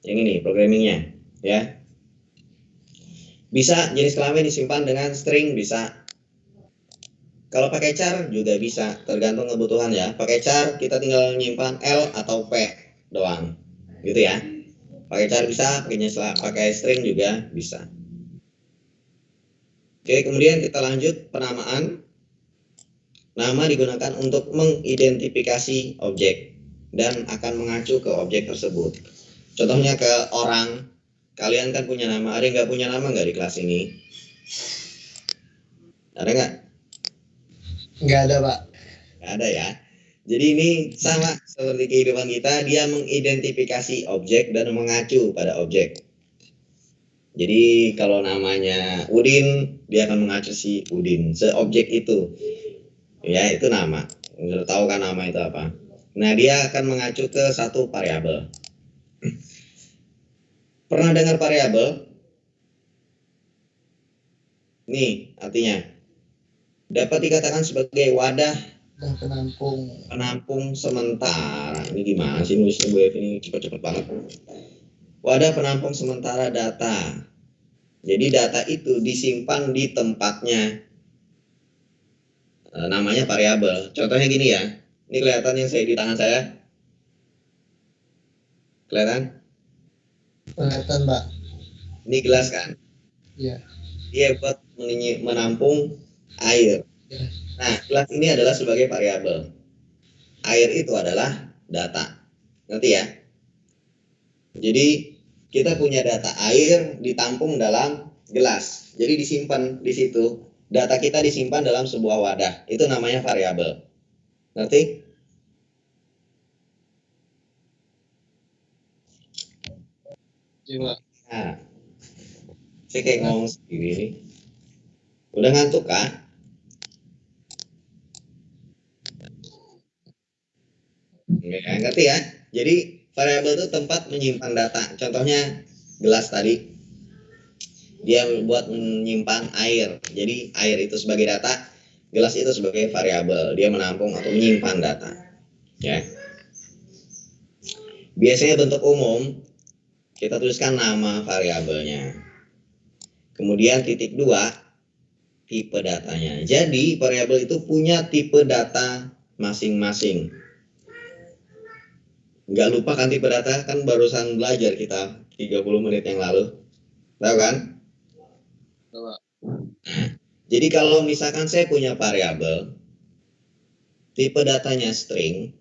yang ini, programmingnya, ya. Bisa jenis kelamin disimpan dengan string, bisa. Kalau pakai char juga bisa, tergantung kebutuhan ya. Pakai char kita tinggal nyimpan L atau P doang, gitu ya. Pakai char bisa, pakai string juga bisa. Oke, kemudian kita lanjut penamaan. Nama digunakan untuk mengidentifikasi objek dan akan mengacu ke objek tersebut. Contohnya ke orang, kalian kan punya nama, ada yang nggak punya nama nggak di kelas ini? Ada nggak? Nggak ada, Pak. Nggak ada ya. Jadi ini sama seperti kehidupan kita, dia mengidentifikasi objek dan mengacu pada objek. Jadi kalau namanya Udin, dia akan mengacu si Udin, seobjek itu. Ya, itu nama. Udah tahu kan nama itu apa? Nah, dia akan mengacu ke satu variabel. Pernah dengar variabel? Nih, artinya dapat dikatakan sebagai wadah Dan penampung sementara. Ini gimana sih nulisnya Bu Evi? Ini cepet-cepet banget. Wadah penampung sementara data. Jadi data itu disimpan di tempatnya. Namanya variabel. Contohnya gini ya. Ini kelihatan yang saya di tangan saya? Kelihatan? kelihatan, Pak. Ini gelas kan? Iya. Dia buat menampung air. Nah, gelas ini adalah sebagai variabel. Air itu adalah data. Ngerti ya? Jadi kita punya data air ditampung dalam gelas. Jadi disimpan di situ. Data kita disimpan dalam sebuah wadah. Itu namanya variabel. Ngerti? Coba. Nah, saya kayak ngomong sendiri nih. Udah ngantuk kan? Ya, ngerti ya? Jadi variabel itu tempat menyimpan data. Contohnya gelas tadi. Dia buat menyimpan air. Jadi air itu sebagai data, gelas itu sebagai variabel. Dia menampung atau menyimpan data. Ya. Biasanya bentuk umum kita tuliskan nama variabelnya. Kemudian titik 2 tipe datanya. Jadi variabel itu punya tipe data masing-masing. Nggak lupa kan tipe data, kan barusan belajar kita 30 menit yang lalu. Tahu kan? Coba. Jadi kalau misalkan saya punya variabel, tipe datanya string,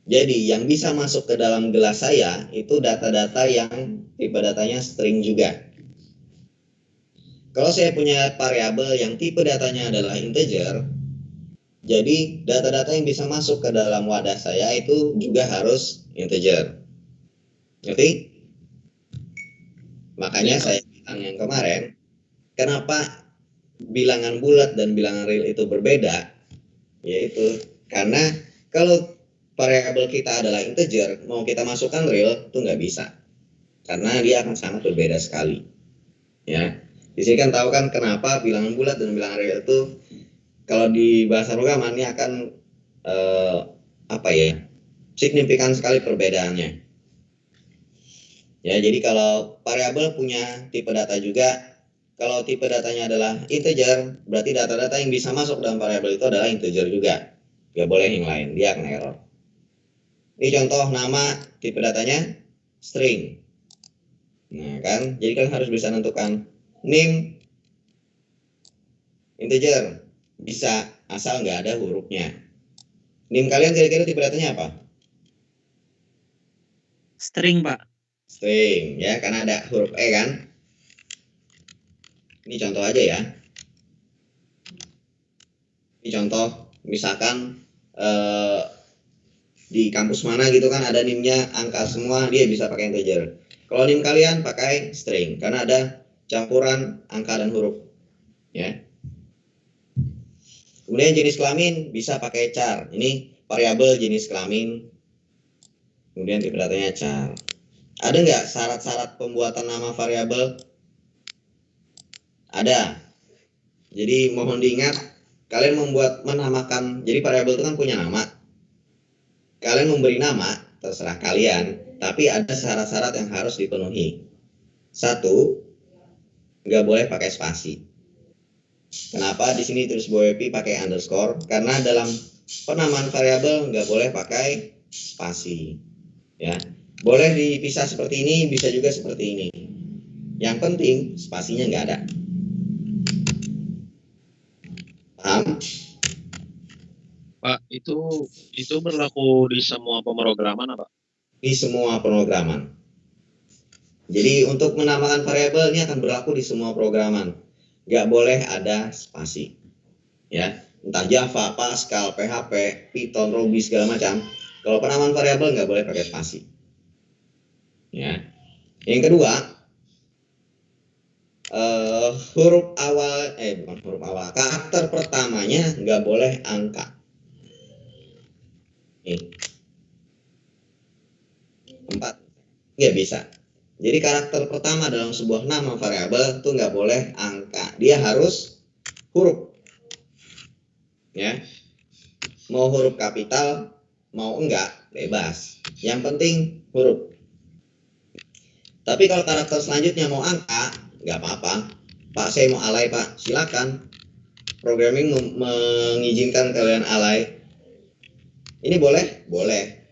jadi yang bisa masuk ke dalam gelas saya itu data-data yang tipe datanya string juga. Kalau saya punya variabel yang tipe datanya adalah integer, jadi data-data yang bisa masuk ke dalam wadah saya itu juga harus integer. Ngerti? Makanya saya bilang yang kemarin, kenapa bilangan bulat dan bilangan real itu berbeda? Yaitu karena kalau variabel kita adalah integer, mau kita masukkan real itu nggak bisa, karena dia akan sangat berbeda sekali. Ya, di sini kan tahu kan kenapa bilangan bulat dan bilangan real itu kalau di bahasa programan ini akan signifikan sekali perbedaannya. Ya, jadi kalau variabel punya tipe data juga. Kalau tipe datanya adalah integer, berarti data-data yang bisa masuk dalam variabel itu adalah integer juga. Gak boleh yang lain, dia akan error. Ini contoh nama tipe datanya string. Nah kan, jadi kalian harus bisa menentukan name integer. Bisa, asal nggak ada hurufnya. Name kalian kira-kira tipe datanya apa? String, Pak. String, ya, karena ada huruf E kan. Ini contoh aja ya. Ini contoh, misalkan di kampus mana gitu kan ada NIM-nya angka semua, dia bisa pakai integer. Kalau NIM kalian pakai string karena ada campuran angka dan huruf. Ya. Kemudian jenis kelamin bisa pakai char. Ini variabel jenis kelamin. Kemudian tipe datanya char. Ada nggak syarat-syarat pembuatan nama variabel? Ada. Jadi mohon diingat, kalian menamakan, jadi variabel itu kan punya nama. Kalian memberi nama, terserah kalian, tapi ada syarat-syarat yang harus dipenuhi. 1, nggak boleh pakai spasi. Kenapa di sini tulis WP pakai underscore? Karena dalam penamaan variabel nggak boleh pakai spasi. Ya, boleh dipisah seperti ini, bisa juga seperti ini. Yang penting spasinya nggak ada. Paham? Pak, itu berlaku di semua pemrograman apa? Di semua pemrograman. Jadi untuk menamakan variabel ini akan berlaku di semua programan. Nggak boleh ada spasi. Ya, entah Java, Pascal, PHP, Python, Ruby segala macam. Kalau penamaan variabel nggak boleh pakai spasi. Ya. Yang kedua, bukan huruf awal, karakter pertamanya nggak boleh angka. Nih. 4 nggak bisa. Jadi karakter pertama dalam sebuah nama variabel itu nggak boleh angka, dia harus huruf. Ya, mau huruf kapital, mau enggak, bebas. Yang penting huruf. Tapi kalau karakter selanjutnya mau angka, nggak apa-apa. Pak, saya mau alay, Pak. Silakan. Programming mengizinkan kalian alay. Ini boleh? Boleh.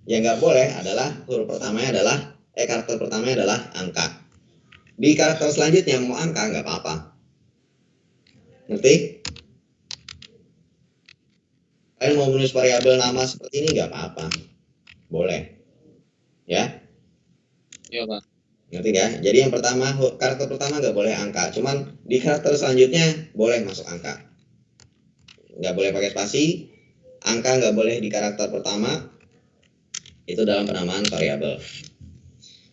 Yang nggak boleh adalah huruf pertamanya adalah karakter pertamanya adalah angka. Di karakter selanjutnya mau angka nggak apa-apa. Ngerti? Kalian mau menulis variabel nama seperti ini nggak apa-apa. Boleh. Ya? Iya, Pak. Ngerti nggak? Jadi yang pertama, karakter pertama nggak boleh angka. Cuman di karakter selanjutnya boleh masuk angka. Nggak boleh pakai spasi. Angka nggak boleh di karakter pertama. Itu dalam penamaan variabel.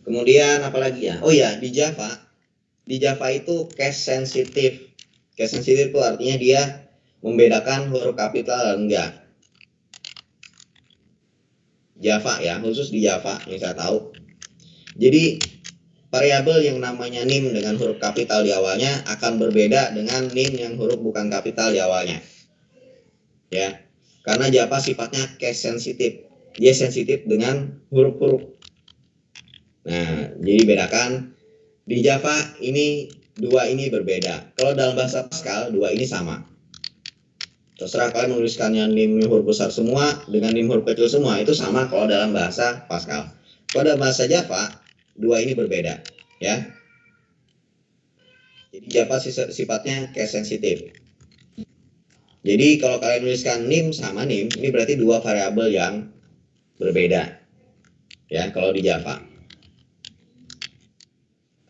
Kemudian apalagi ya? Oh ya, di Java itu case sensitif. Case sensitif itu artinya dia membedakan huruf kapital dan enggak. Java ya, khusus di Java yang saya tahu. Jadi variabel yang namanya nim dengan huruf kapital di awalnya akan berbeda dengan nim yang huruf bukan kapital di awalnya. Ya. Karena Java sifatnya case sensitif. Dia sensitif dengan huruf-huruf. Nah, jadi bedakan di Java ini dua ini berbeda. Kalau dalam bahasa Pascal dua ini sama. Terserah kalian menuliskannya nim huruf besar semua dengan nim huruf kecil semua, itu sama kalau dalam bahasa Pascal. Kalau dalam bahasa Java dua ini berbeda, ya. Jadi Java sifatnya case sensitif. Jadi kalau kalian menuliskan nim sama nim, ini berarti dua variabel yang berbeda, ya. Kalau di Java,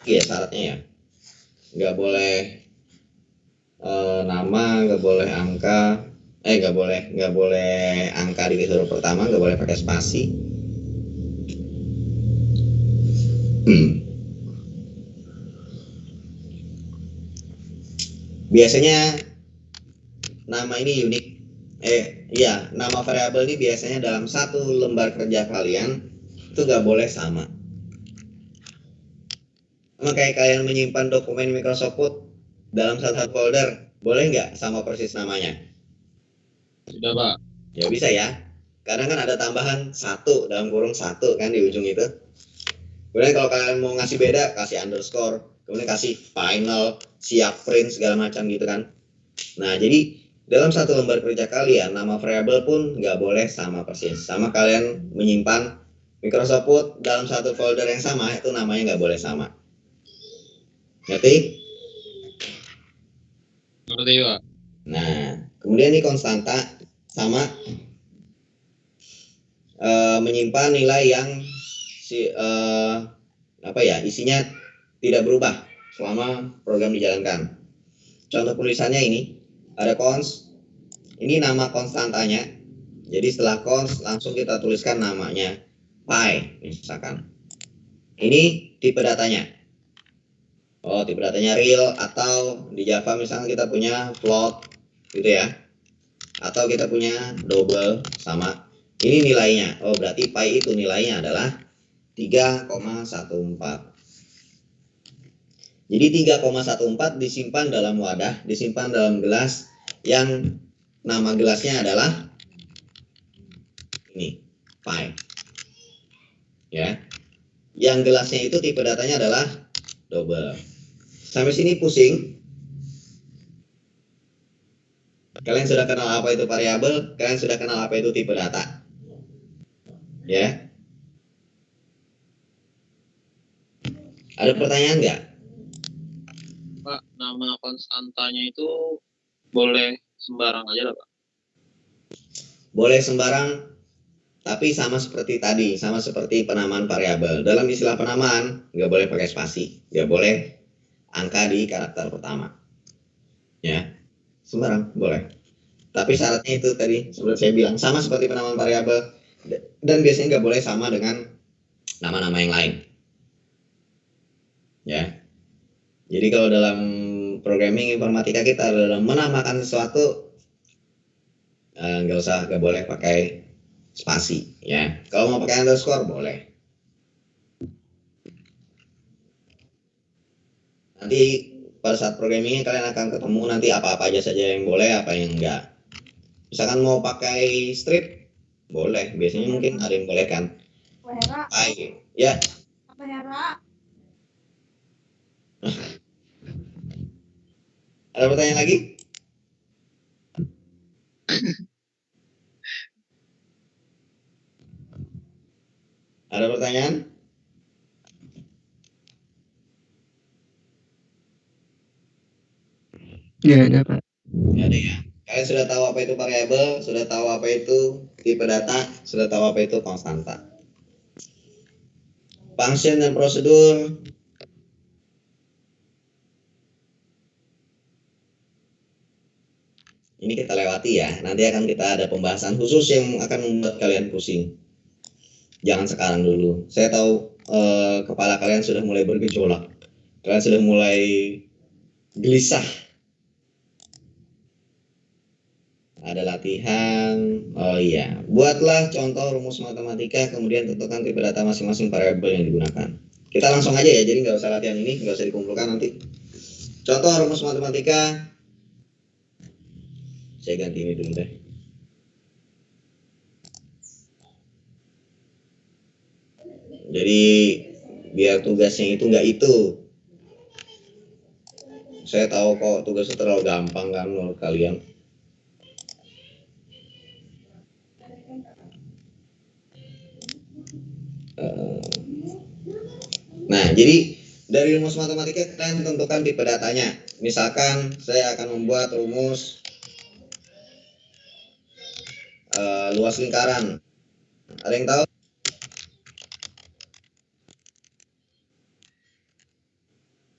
iya syaratnya ya, nggak boleh nama, nggak boleh angka, nggak boleh angka di huruf pertama, nggak boleh pakai spasi. Biasanya nama ini unik. Nama variabel ini biasanya dalam satu lembar kerja kalian itu nggak boleh sama. Sama kayak kalian menyimpan dokumen Microsoft Word dalam satu folder, boleh nggak sama persis namanya? Sudah, Pak. Ya bisa ya. Kadang kan ada tambahan satu dalam kurung satu kan di ujung itu. Kemudian kalau kalian mau ngasih beda, kasih underscore, kemudian kasih final, siap print segala macam gitu kan. Nah jadi dalam satu lembar kerja kalian, nama variabel pun nggak boleh sama persis. Sama kalian menyimpan Microsoft Word dalam satu folder yang sama, itu namanya nggak boleh sama. Ngerti? Ngerti, Pak. Nah, kemudian ini konstanta sama menyimpan nilai yang isinya tidak berubah selama program dijalankan. Contoh tulisannya ini ada cons, ini nama konstantanya. Jadi setelah cons langsung kita tuliskan namanya pi misalkan. Ini tipe datanya. Oh, tipe datanya real, atau di Java misalnya kita punya float gitu ya. Atau kita punya double sama. Ini nilainya. Oh, berarti pi itu nilainya adalah 3,14. Jadi 3,14 disimpan dalam wadah, disimpan dalam gelas yang nama gelasnya adalah ini, pi. Ya. Yang gelasnya itu tipe datanya adalah double. Sampai sini pusing? Kalian sudah kenal apa itu variabel, kalian sudah kenal apa itu tipe data. Ya. Ada pertanyaan nggak? Pak, nama konstantanya itu boleh sembarang aja lah, Pak. Boleh sembarang, tapi sama seperti tadi, sama seperti penamaan variabel. Dalam istilah penamaan, nggak boleh pakai spasi, nggak boleh angka di karakter pertama. Ya, sembarang boleh. Tapi syaratnya itu tadi, seperti saya bilang, sama seperti penamaan variabel, dan biasanya nggak boleh sama dengan nama-nama yang lain. Ya, jadi kalau dalam programming informatika kita dalam menamakan sesuatu, nggak boleh pakai spasi. Ya, kalau mau pakai underscore boleh. Nanti pada saat programmingnya kalian akan ketemu nanti apa-apa aja saja yang boleh, apa yang enggak. Misalkan mau pakai strip, boleh. Biasanya mungkin ada yang boleh kan. Hera, Ya, apa Hera? ada pertanyaan lagi? Ada pertanyaan? Nggak ada, Pak. Nggak ada ya. Kalian sudah tahu apa itu variabel, sudah tahu apa itu tipe data, sudah tahu apa itu konstanta. Function dan prosedur. Ini kita lewati ya. Nanti akan kita ada pembahasan khusus yang akan membuat kalian pusing. Jangan sekarang dulu. Saya tahu kepala kalian sudah mulai bergejolak. Kalian sudah mulai gelisah. Ada latihan. Oh iya, buatlah contoh rumus matematika, kemudian tentukan tipe data masing-masing variabel yang digunakan. Kita langsung aja ya, jadi nggak usah latihan ini, nggak usah dikumpulkan nanti. Contoh rumus matematika. Saya ganti ini dulu deh. Jadi biar tugasnya itu nggak itu. Saya tahu kok tugasnya terlalu gampang kan menurut kalian. Nah, jadi dari rumus matematika kalian tentukan tipe datanya. Misalkan saya akan membuat rumus luas lingkaran. Ada yang tahu?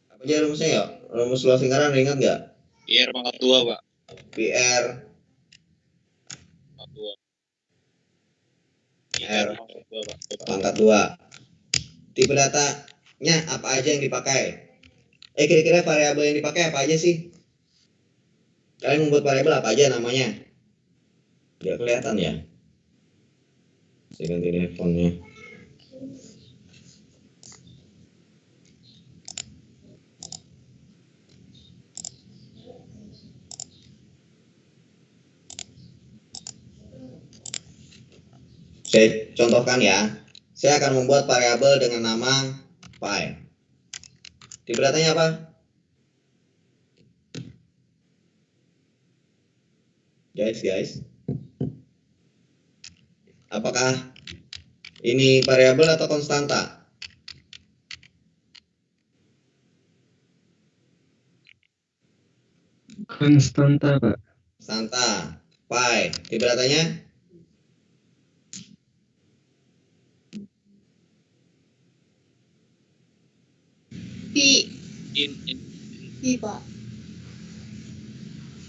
Apa aja rumusnya ya? Rumus luas lingkaran ingat nggak? PR pangkat 2, Pak. PR Pangkat 2. R pangkat 2, Pak. pangkat 2. Tipe datanya apa aja yang dipakai? Kira-kira variabel yang dipakai apa aja sih? Kalian membuat variabel apa aja namanya? Nggak kelihatan ya? Saya ganti teleponnya. Saya contohkan ya. Saya akan membuat variabel dengan nama pi. Tipe datanya apa? Guys. Apakah ini variabel atau konstanta? Konstanta, Pak. Konstanta. Pi. Tipe datanya? Pi, In Pi Pak.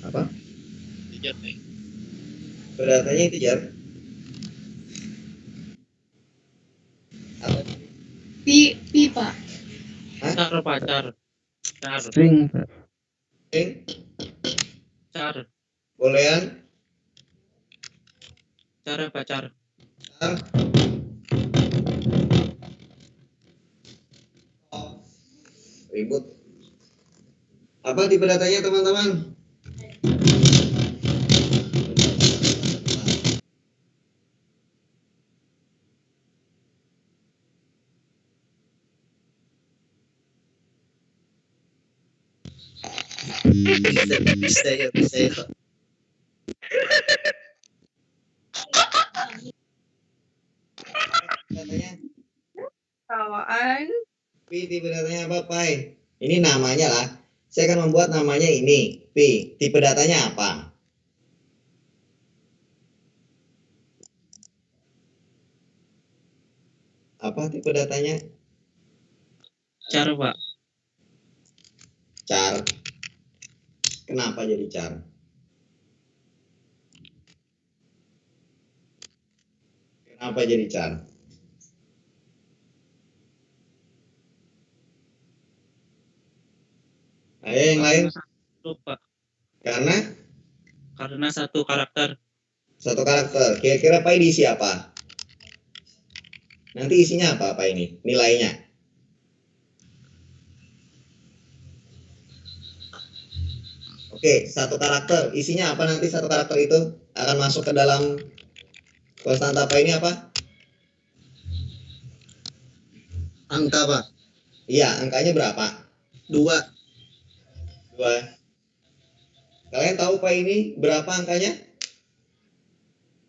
Apa? integer nih. Tipe datanya integer. Apa? Pi Pak. Car, Pak, car. Car, String, Pak. car. Boolean? Car, Pak, car. Ribut. Apa tipe datanya teman-teman? Bisa ya. Apaan? Pi, tipe datanya apa, Pai? Ini namanya lah. Saya akan membuat namanya ini. Pi, tipe datanya apa? Apa tipe datanya? Char, Pak. Char. Kenapa jadi char? Kenapa jadi char? Ayo yang lain. Satu, Pak. Karena Karena satu karakter. satu karakter. Kira-kira Pai diisi apa? Nanti isinya apa ini? Nilainya. Oke, satu karakter. Isinya apa nanti satu karakter itu? Akan masuk ke dalam konstanta Pai ini apa? Angka, Pak. Iya, angkanya berapa? 2. 2. Kalian tahu Pai ini berapa angkanya?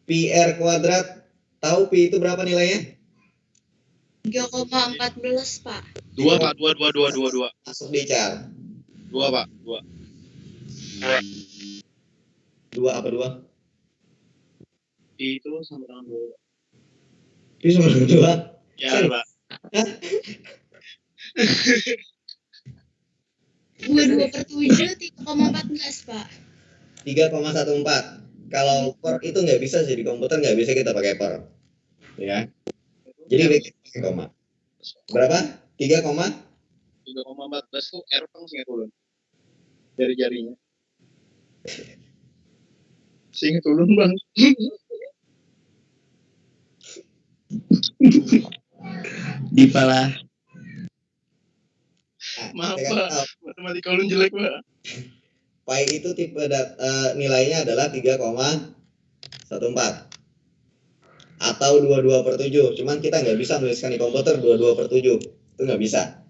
Pi R kuadrat. Tahu Pi itu berapa nilainya? 3,14 Pak. 2 Pak, 2. Masuk di char. 2 Pak, 2. 2 apa 2? Itu sama dengan 2. Pi sama 2. Ya Pak. 22/7 3,14 Pak. 3,14. Kalau per itu nggak bisa jadi komputer, nggak bisa kita pakai per. Ya. Jadi pakai koma. Berapa? 3, 3,14 tuh R pang sing ulun. Jari-jarinya. Sing ulun Bang. Dipalah. Maaf, saya Pak. tahu. Matematika ulun jelek, Pak. Pi itu tipe nilainya adalah 3,14 atau 22/7. Cuman kita nggak bisa menuliskan di komputer 22/7. Itu nggak bisa.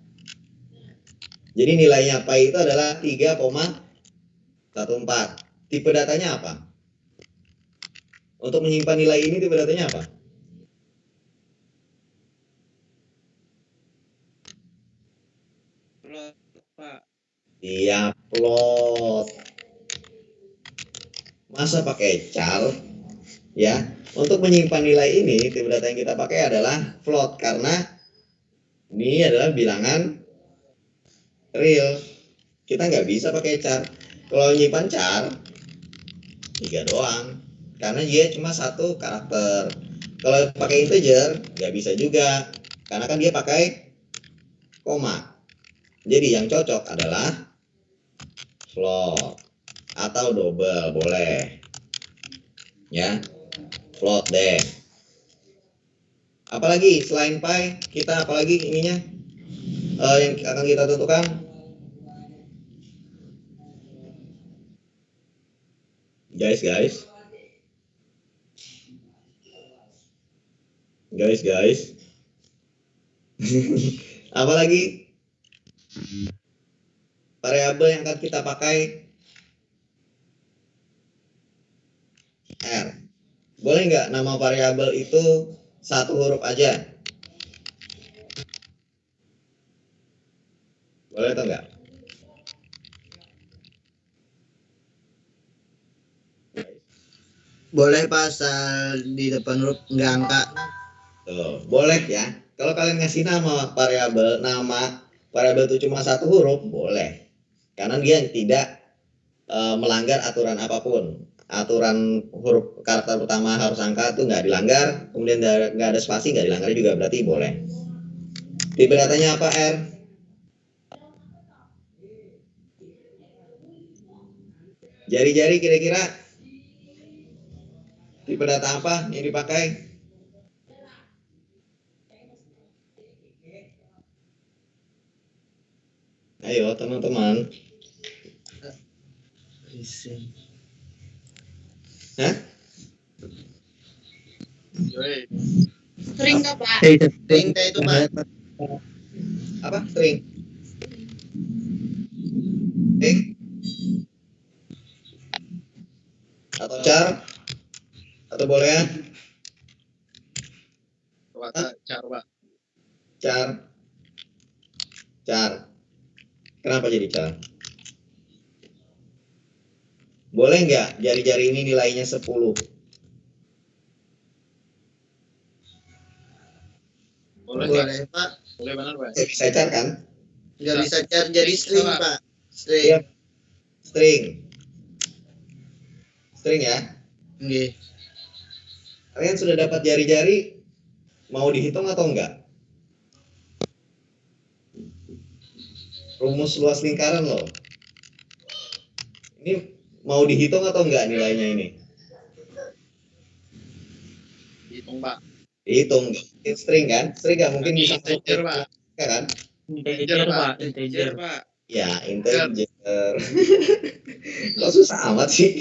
Jadi nilainya Pi itu adalah 3,14. Tipe datanya apa? Untuk menyimpan nilai ini tipe datanya apa? Plot, Pak. Iya, plot. Masa pakai char? Ya, untuk menyimpan nilai ini tipe data yang kita pakai adalah float karena ini adalah bilangan real. Kita nggak bisa pakai char. Kalau menyimpan char 3 doang, karena dia cuma satu karakter. Kalau pakai integer nggak bisa juga, karena kan dia pakai koma. Jadi yang cocok adalah float atau double boleh, ya. Float deh. Apalagi selain pi, kita apalagi ininya yang akan kita tentukan? Guys. Apalagi variabel yang akan kita pakai? R. Boleh nggak nama variabel itu satu huruf aja? Boleh atau enggak? Boleh pasal di depan huruf nggak angka. Tuh, boleh ya. Kalau kalian ngasih nama variabel itu cuma satu huruf, boleh. Karena dia tidak melanggar aturan apapun. Aturan huruf karakter pertama harus angka itu nggak dilanggar, kemudian nggak ada spasi nggak dilanggar juga, berarti boleh. Tipe datanya apa, R? Jari-jari kira-kira tipe data apa yang dipakai? Ayo teman-teman. Hah? Yoi. Sering nggak Pak? String kayak itu, Pak. Apa? String? String? Atau char? Atau boolean? Kata car, Pak. Car. Kenapa jadi car? Boleh nggak jari-jari ini nilainya 10? Boleh nggak? Boleh Pak. Boleh benar Pak. Bisa car kan? Nggak Bisa. bisa cari jadi string Bisa, Pak. Pak. String. Iya. String ya. Nggih. Kalian sudah dapat jari-jari, mau dihitung atau enggak? Rumus luas lingkaran loh. Ini mau dihitung atau enggak nilainya ini? Hitung Pak. Dihitung. String kan? String nggak mungkin bisa Integer Pak. kan? Integer Pak, integer. Pak. Ya, integer. Kok susah amat sih?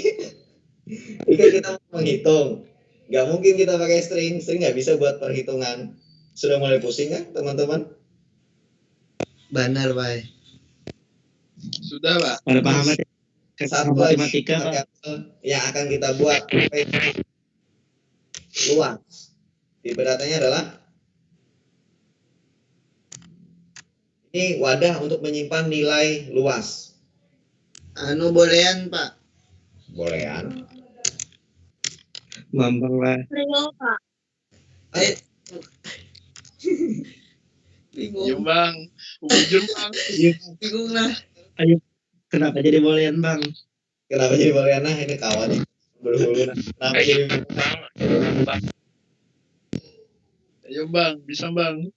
Jika kita mau menghitung, nggak mungkin kita pakai string. String nggak bisa buat perhitungan. Sudah mulai pusing kan, teman-teman? Benar Pak. Sudah Pak. Pada paham Satu lagi matematika Pak. variabel yang akan kita buat luas. Tipe datanya adalah ini wadah untuk menyimpan nilai luas. Anu bolehan Pak. Bolehan. Bambang lah. Real, Pak. Iya Bingung. Bang. Bujur Bang. Bingung lah. Kenapa jadi bolehan Bang? Kenapa jadi bolehan? Nah, ini kawan berhulu. Kenapa jadi Ayo Bang, bisa Bang.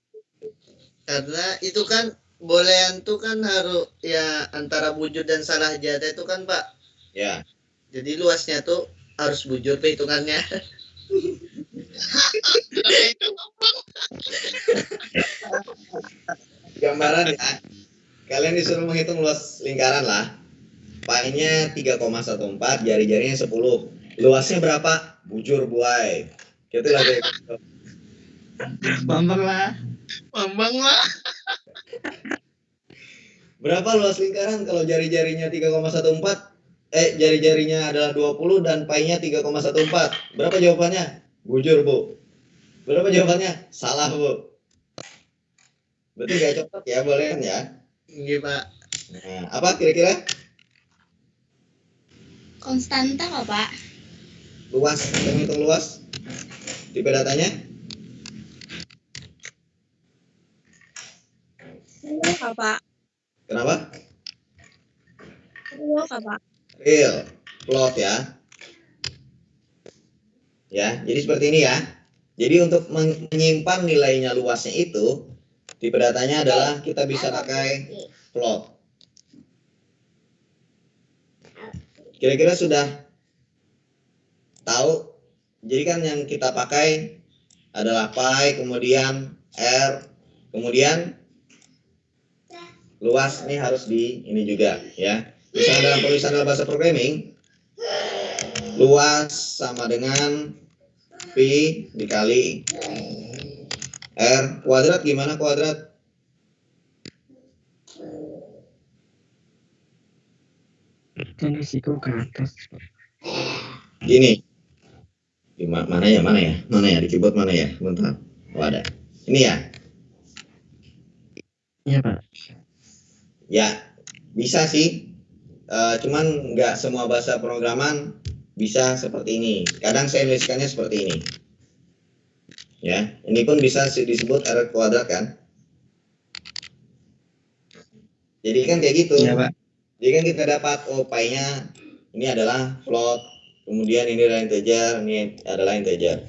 Karena itu kan bolehan tuh kan harus ya antara bujur dan salah jata itu kan Pak. ya? Jadi luasnya tuh harus bujur perhitungannya. Gambaran ya. Kalian disuruh menghitung luas lingkaran lah. Pi-nya 3,14, jari-jarinya 10. Luasnya berapa? Bujur buai. Gitu lah kayak gitu. Bambang lah. Bang lah. Berapa luas lingkaran kalau jari-jarinya 3,14? Jari-jarinya adalah 20 dan pi-nya 3,14. Berapa jawabannya? Bujur, Bu. Berapa jawabannya? Salah, Bu. Berarti nggak cocok ya, bolehan ya. Nggih Pak. Nah, apa kira-kira? Konstanta nggak, Pak? Luas, kita hitung luas. Tipe datanya? Real nggak, Pak? Kenapa? Real nggak, Pak? Real. Plot ya. Ya, jadi seperti ini ya. Jadi untuk menyimpan nilainya luasnya itu, tipe datanya adalah kita bisa pakai plot. Kira-kira sudah tahu? Jadi kan yang kita pakai adalah pi, kemudian r, kemudian luas ini harus di ini juga ya. Misalnya dalam tulisan dalam bahasa programming, luas sama dengan pi dikali r kuadrat. Gimana kuadrat? Kan risiko ke atas. Gini. Mana ya di keyboard mana ya? Bentar. Oh, ada. Ini ya. Iya Pak. Ya, bisa sih. Cuman nggak semua bahasa pemrograman bisa seperti ini. Kadang saya nuliskannya seperti ini. Ya, ini pun bisa disebut R kuadrat kan? Jadi kan kayak gitu. Iya Pak. Jadi kan kita dapat pi-nya ini adalah float, kemudian ini adalah integer, ini adalah integer.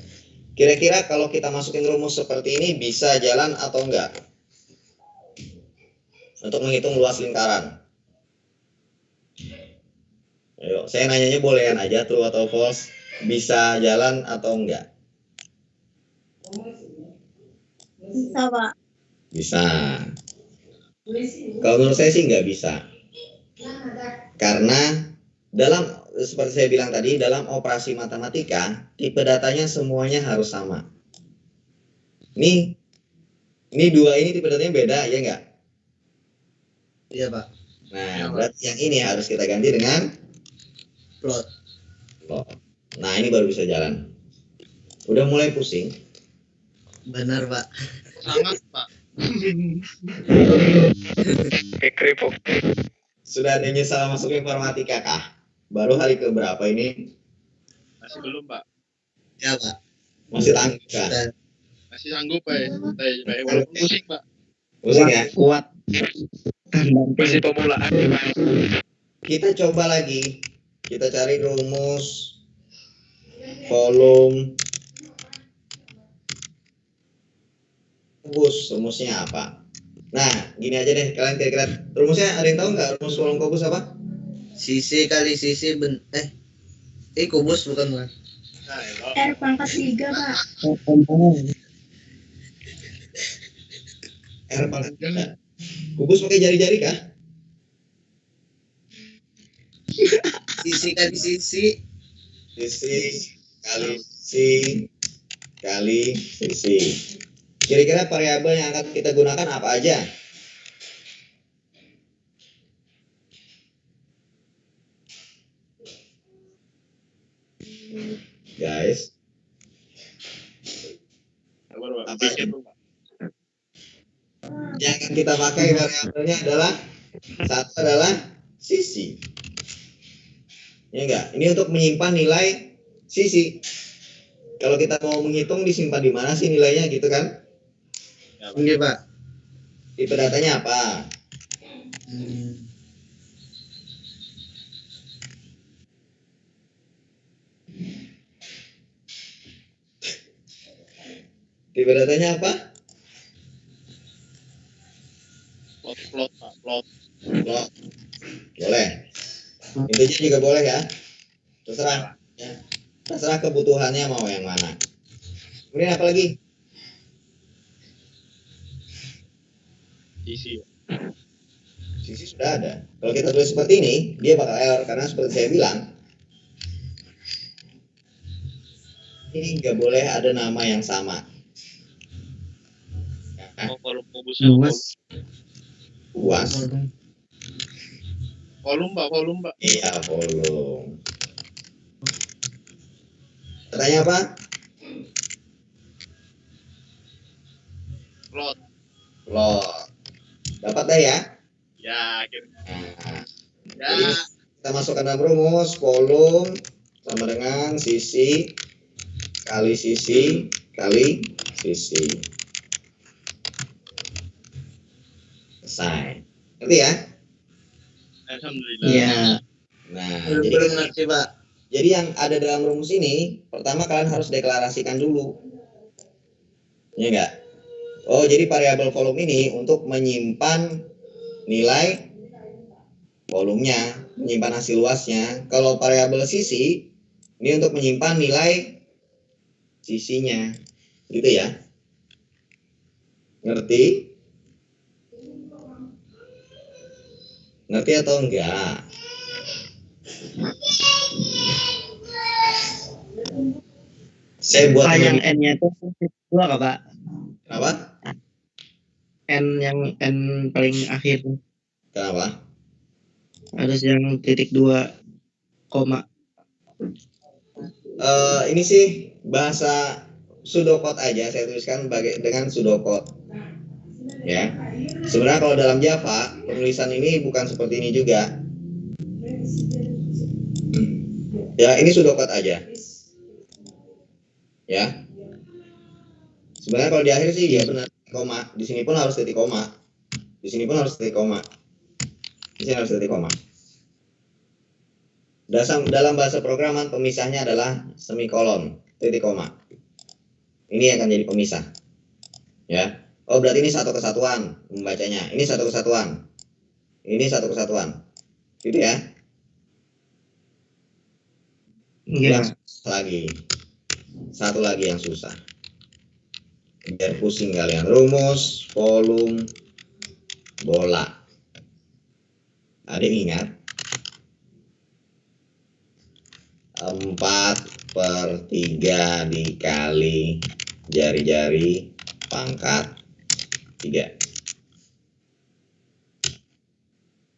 Kira-kira kalau kita masukin rumus seperti ini bisa jalan atau enggak? Untuk menghitung luas lingkaran. Ayo, saya nanyanya bolehan aja, true atau false, bisa jalan atau enggak? Bisa, Pak. Bisa. Kalau menurut saya sih nggak bisa. Karena dalam seperti saya bilang tadi, dalam operasi matematika, tipe datanya semuanya harus sama. Ini dua ini tipe datanya beda, ya nggak? Iya Pak. Nah, Iya, Pak. berarti yang ini harus kita ganti dengan Plot. plot. Nah, ini baru bisa jalan. Udah mulai pusing. Benar Pak. Sangat Pak. Kayak keripuk. Sudah ada yang nyesal masuk informatika kah? Baru hari keberapa ini? Masih belum, Pak. Ya Pak. Masih tangguh kah? Dan Masih sanggup, Pak. Walaupun pusing, Pak. Pusing ya? Kuat. Masih pemulaan gimana? Kita coba lagi. Kita cari rumus volume kubus. Rumusnya apa? Nah, gini aja deh. Kalian kira-kira rumusnya ada yang tahu nggak rumus volume kubus apa? sisi kali sisi kubus bukan Mas. Nah, ya, R pangkat 3, Pak. R pangkat tiga. Kubus pakai jari-jari kah? Sisi kali sisi. Sisi kali sisi kali sisi. Kira-kira variabel yang akan kita gunakan apa aja? Guys, sabar, Pak. Apa Pikir itu? dulu, Pak. yang akan kita pakai variabelnya adalah satu adalah sisi. Ya enggak? Ini untuk menyimpan nilai sisi. Kalau kita mau menghitung disimpan di mana sih nilainya gitu kan? Oke Pak. Tipe datanya apa? Tipe datanya apa? Plot, Pak. Plot. Plot. Boleh. Intinya juga boleh ya. Terserah. Ya. Terserah kebutuhannya mau yang mana. Kemudian apa lagi? Isi. Sisi sudah ada. Kalau kita tulis seperti ini, dia bakal error karena seperti saya bilang, ini nggak boleh ada nama yang sama. Ya, Oh, volume kubusnya. Luas. luas. Volume, Pak. Volume, Pak. Iya, volume. Katanya apa? Plot. Plot. Dapat deh ya. Ya, gitu. Nah, Ya. jadi kita masukkan dalam rumus volume sama dengan sisi kali sisi kali sisi. Selesai. Ngerti ya? Alhamdulillah. Iya. Nah, Belum ngerti Pak. jadi yang ada dalam rumus ini, pertama kalian harus deklarasikan dulu. Ya enggak? Oh, jadi variabel volume ini untuk menyimpan nilai volumenya, menyimpan hasil luasnya. Kalau variabel sisi, ini untuk menyimpan nilai sisinya. Gitu ya. Ngerti? Ngerti atau enggak? Saya buat Pak yang N-nya itu dua kah Pak? apa? N yang N paling akhir Kenapa? harus yang titik 2 koma. Ini sih bahasa pseudocode aja, saya tuliskan dengan pseudocode. Ya. Sebenarnya kalau dalam Java, penulisan ini bukan seperti ini juga. Ya, ini pseudocode aja. Ya. Sebenarnya kalau di akhir sih ya benar koma. Di sini pun harus titik koma. Di sini pun harus titik koma. Di sini harus titik koma. Dalam bahasa programan pemisahnya adalah semikolon, titik koma. Ini akan jadi pemisah. Ya. Oh, berarti ini satu kesatuan membacanya. Ini satu kesatuan. Ini satu kesatuan. Gitu ya. Iya. Lagi. Satu lagi yang susah. Biar pusing kalian. Rumus volume bola. Ada yang ingat? 4/3 dikali jari-jari pangkat 3.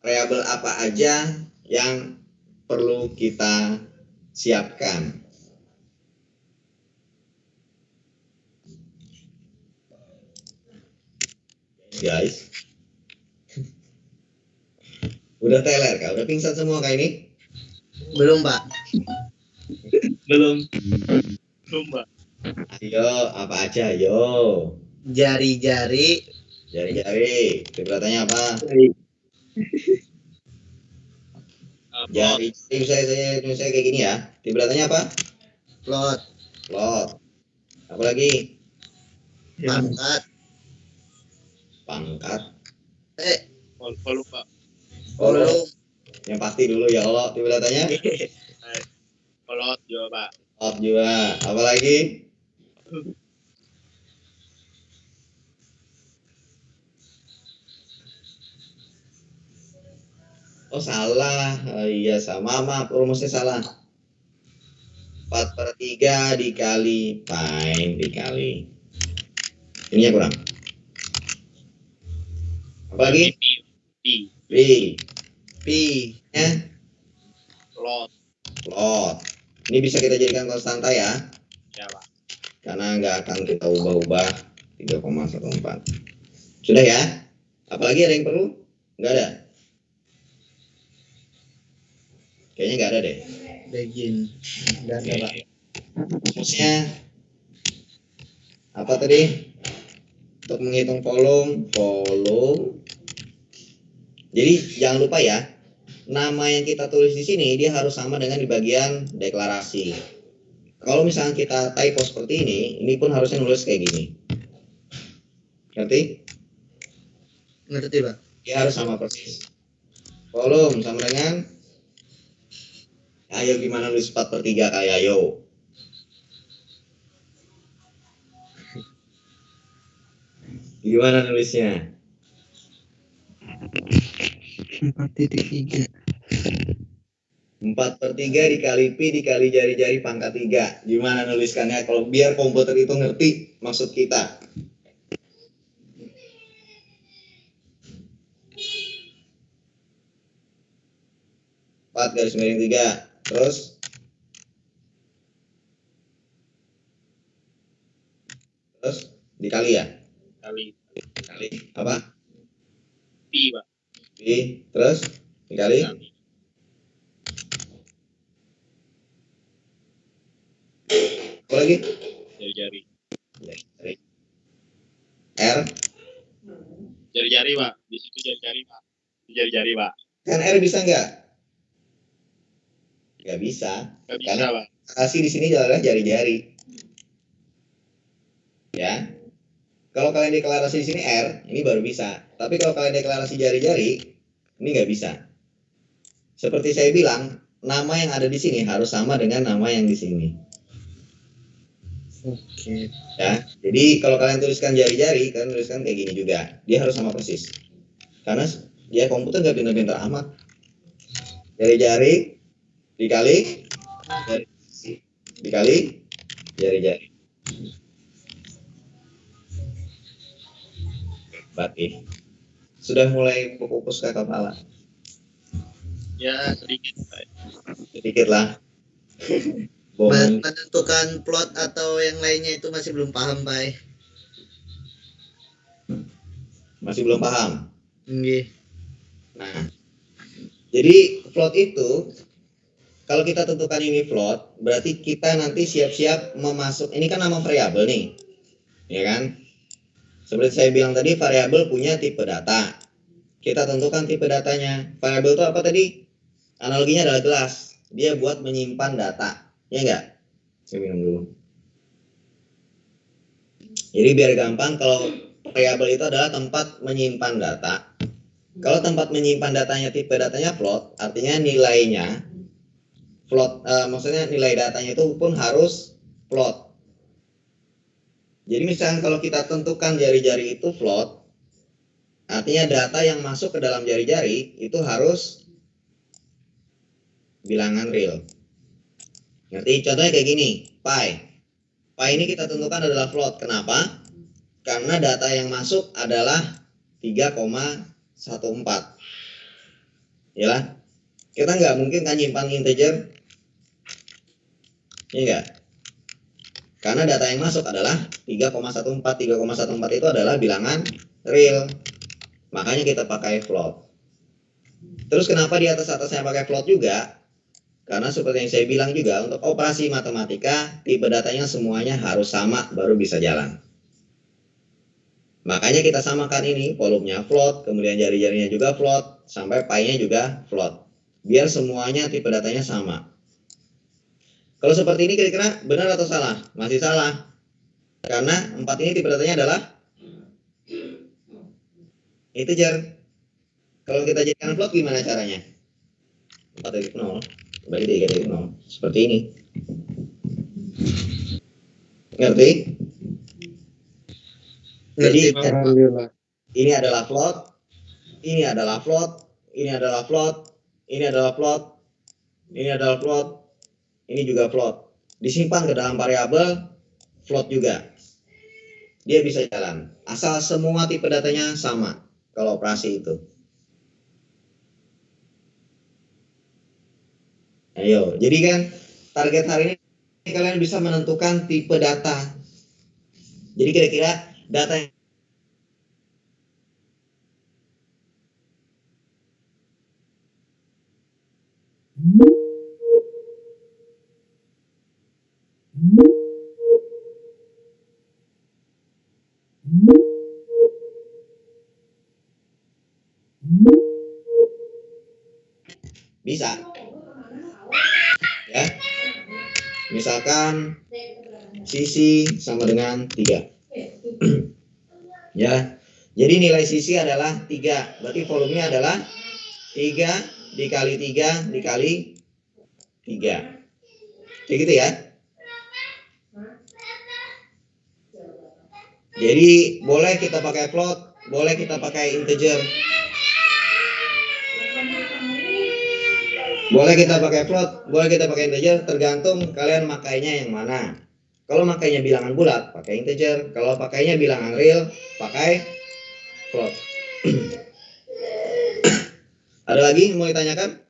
Variabel apa aja yang perlu kita siapkan? guys. Udah teler kak, udah pingsan semua kak ini? Belum, Pak. Belum. Belum, Pak. Ayo, apa aja, ayo. Jari-jari Jari-jari, tipe datanya apa? Jari, saya kayak gini ya. Tipe datanya apa? plot, Plot. Apa lagi? pangkat, Pangkat. Volume, Pak. volume, Yang pasti dulu ya Allah. Tipe datanya? Kolot juga, Pak. Plot juga. Apa lagi? Oh salah. Oh, iya sama, maaf rumusnya salah. 4/3 dikali pi dikali. Ininya kurang. Apa lagi? P. Pi. pi, Nya Lot. plot. Ini bisa kita jadikan konstanta ya. Ya, Pak. Karena nggak akan kita ubah-ubah 3,14. Sudah ya? Apalagi ada yang perlu? Nggak ada? Kayaknya nggak ada deh. begin. Dan Pak. Rumusnya apa tadi? Untuk menghitung volume. Jadi jangan lupa ya, nama yang kita tulis di sini dia harus sama dengan di bagian deklarasi. Kalau misalnya kita typo seperti ini pun harusnya nulis kayak gini. Ngerti? Ngerti, Pak? Dia harus sama persis. Volume sama dengan, ayo gimana nulis 4/3 kayak ayo. Gimana nulisnya? 4.3. 4/3 dikali pi dikali jari-jari pangkat 3. Gimana nuliskannya kalau biar komputer itu ngerti maksud kita? Empat garis miring 3. Terus dikali ya? Kali. Dikali apa? P, Pak. Pi. Terus dikali Kali. apa lagi? Jari-jari. R. Jari-jari, Pak. Di situ jari-jari, Pak. Jari-jari, Pak. Kan R bisa nggak? Nggak bisa. Nggak bisa, Karena Pak. kasih di sini adalah jari-jari. Ya. Kalau kalian deklarasi di sini R, ini baru bisa. Tapi kalau kalian deklarasi jari-jari, ini nggak bisa. Seperti saya bilang, nama yang ada di sini harus sama dengan nama yang di sini. Oke. Ya. Jadi kalau kalian tuliskan jari-jari, kalian tuliskan kayak gini juga. Dia harus sama persis. Karena dia komputer nggak pintar-pintar amat. Jari-jari dikali jari-jari. Berarti sudah mulai fokus ke kepala. Ya, sedikit, Pak. Sedikit lah. Bohong. Menentukan plot atau yang lainnya itu masih belum paham, Pak. Masih belum paham. Nggih. Nah, jadi float itu kalau kita tentukan ini float, berarti kita nanti siap-siap memasuk. Ini kan nama variabel nih, ya kan? Seperti saya bilang tadi, variabel punya tipe data. Kita tentukan tipe datanya. Variabel itu apa tadi? Analoginya adalah gelas. Dia buat menyimpan data, ya enggak? Saya minum dulu. Jadi biar gampang, kalau variabel itu adalah tempat menyimpan data. Kalau tempat menyimpan datanya tipe datanya float, artinya nilainya float, maksudnya nilai datanya itu pun harus float. Jadi misalnya kalau kita tentukan jari-jari itu float, artinya data yang masuk ke dalam jari-jari itu harus bilangan real. Ngerti? Contohnya kayak gini, pi. Pi ini kita tentukan adalah float. Kenapa? Karena data yang masuk adalah 3,14. Yalah, kita nggak mungkin kan nyimpan integer, ya enggak? Karena data yang masuk adalah 3,14. 3,14 itu adalah bilangan real. Makanya kita pakai float. Terus kenapa di atasnya pakai float juga? Karena seperti yang saya bilang juga, untuk operasi matematika, tipe datanya semuanya harus sama baru bisa jalan. Makanya kita samakan ini, volumenya float, kemudian jari-jarinya juga float, sampai pi-nya juga float. Biar semuanya tipe datanya sama. Kalau seperti ini kira-kira benar atau salah? Masih salah. Karena 4 ini tipe datanya adalah integer. Kalau kita jadikan float gimana caranya? 4.0 bagi 3.0 seperti ini. Ngerti? Jadi Alhamdulillah. ini adalah float, ini adalah float, ini adalah float, ini adalah float, ini adalah float, ini juga float. Disimpan ke dalam variabel float juga. Dia bisa jalan. Asal semua tipe datanya sama kalau operasi itu. Ayo, jadi kan target hari ini kalian bisa menentukan tipe data. Jadi kira-kira data yang bisa, ya. Misalkan sisi sama dengan 3. Ya. Jadi nilai sisi adalah 3. Berarti volumenya adalah 3 dikali 3 dikali 3. Kayak gitu ya. Jadi boleh kita pakai float, boleh kita pakai integer. Boleh kita pakai float, boleh kita pakai integer, tergantung kalian makainya yang mana. Kalau makainya bilangan bulat, pakai integer. Kalau pakainya bilangan real, pakai float. Ada lagi yang mau ditanyakan?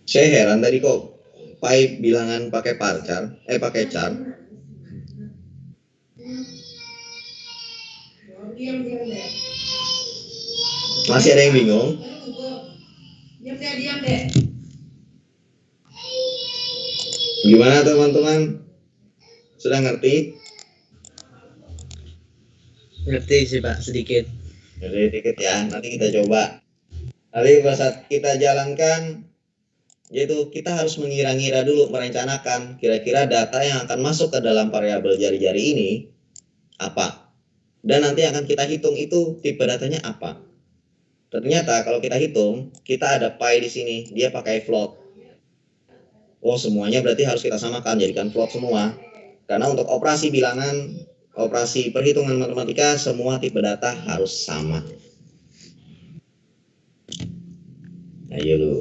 Saya heran tadi kok pi bilangan pakai parchar, pakai char. Masih ada yang bingung? Diam deh. Gimana teman-teman? Sudah ngerti? Ngerti sih Pak, sedikit. Jadi dikit ya, nanti kita coba. Nanti pada saat kita jalankan, yaitu kita harus mengira-ngira dulu, merencanakan kira-kira data yang akan masuk ke dalam variabel jari-jari ini apa. Dan nanti akan kita hitung itu tipe datanya apa. Ternyata kalau kita hitung, kita ada pi di sini, dia pakai float. Oh, semuanya berarti harus kita samakan, jadikan float semua. Karena untuk operasi bilangan, operasi perhitungan matematika, semua tipe data harus sama. Ayo lu,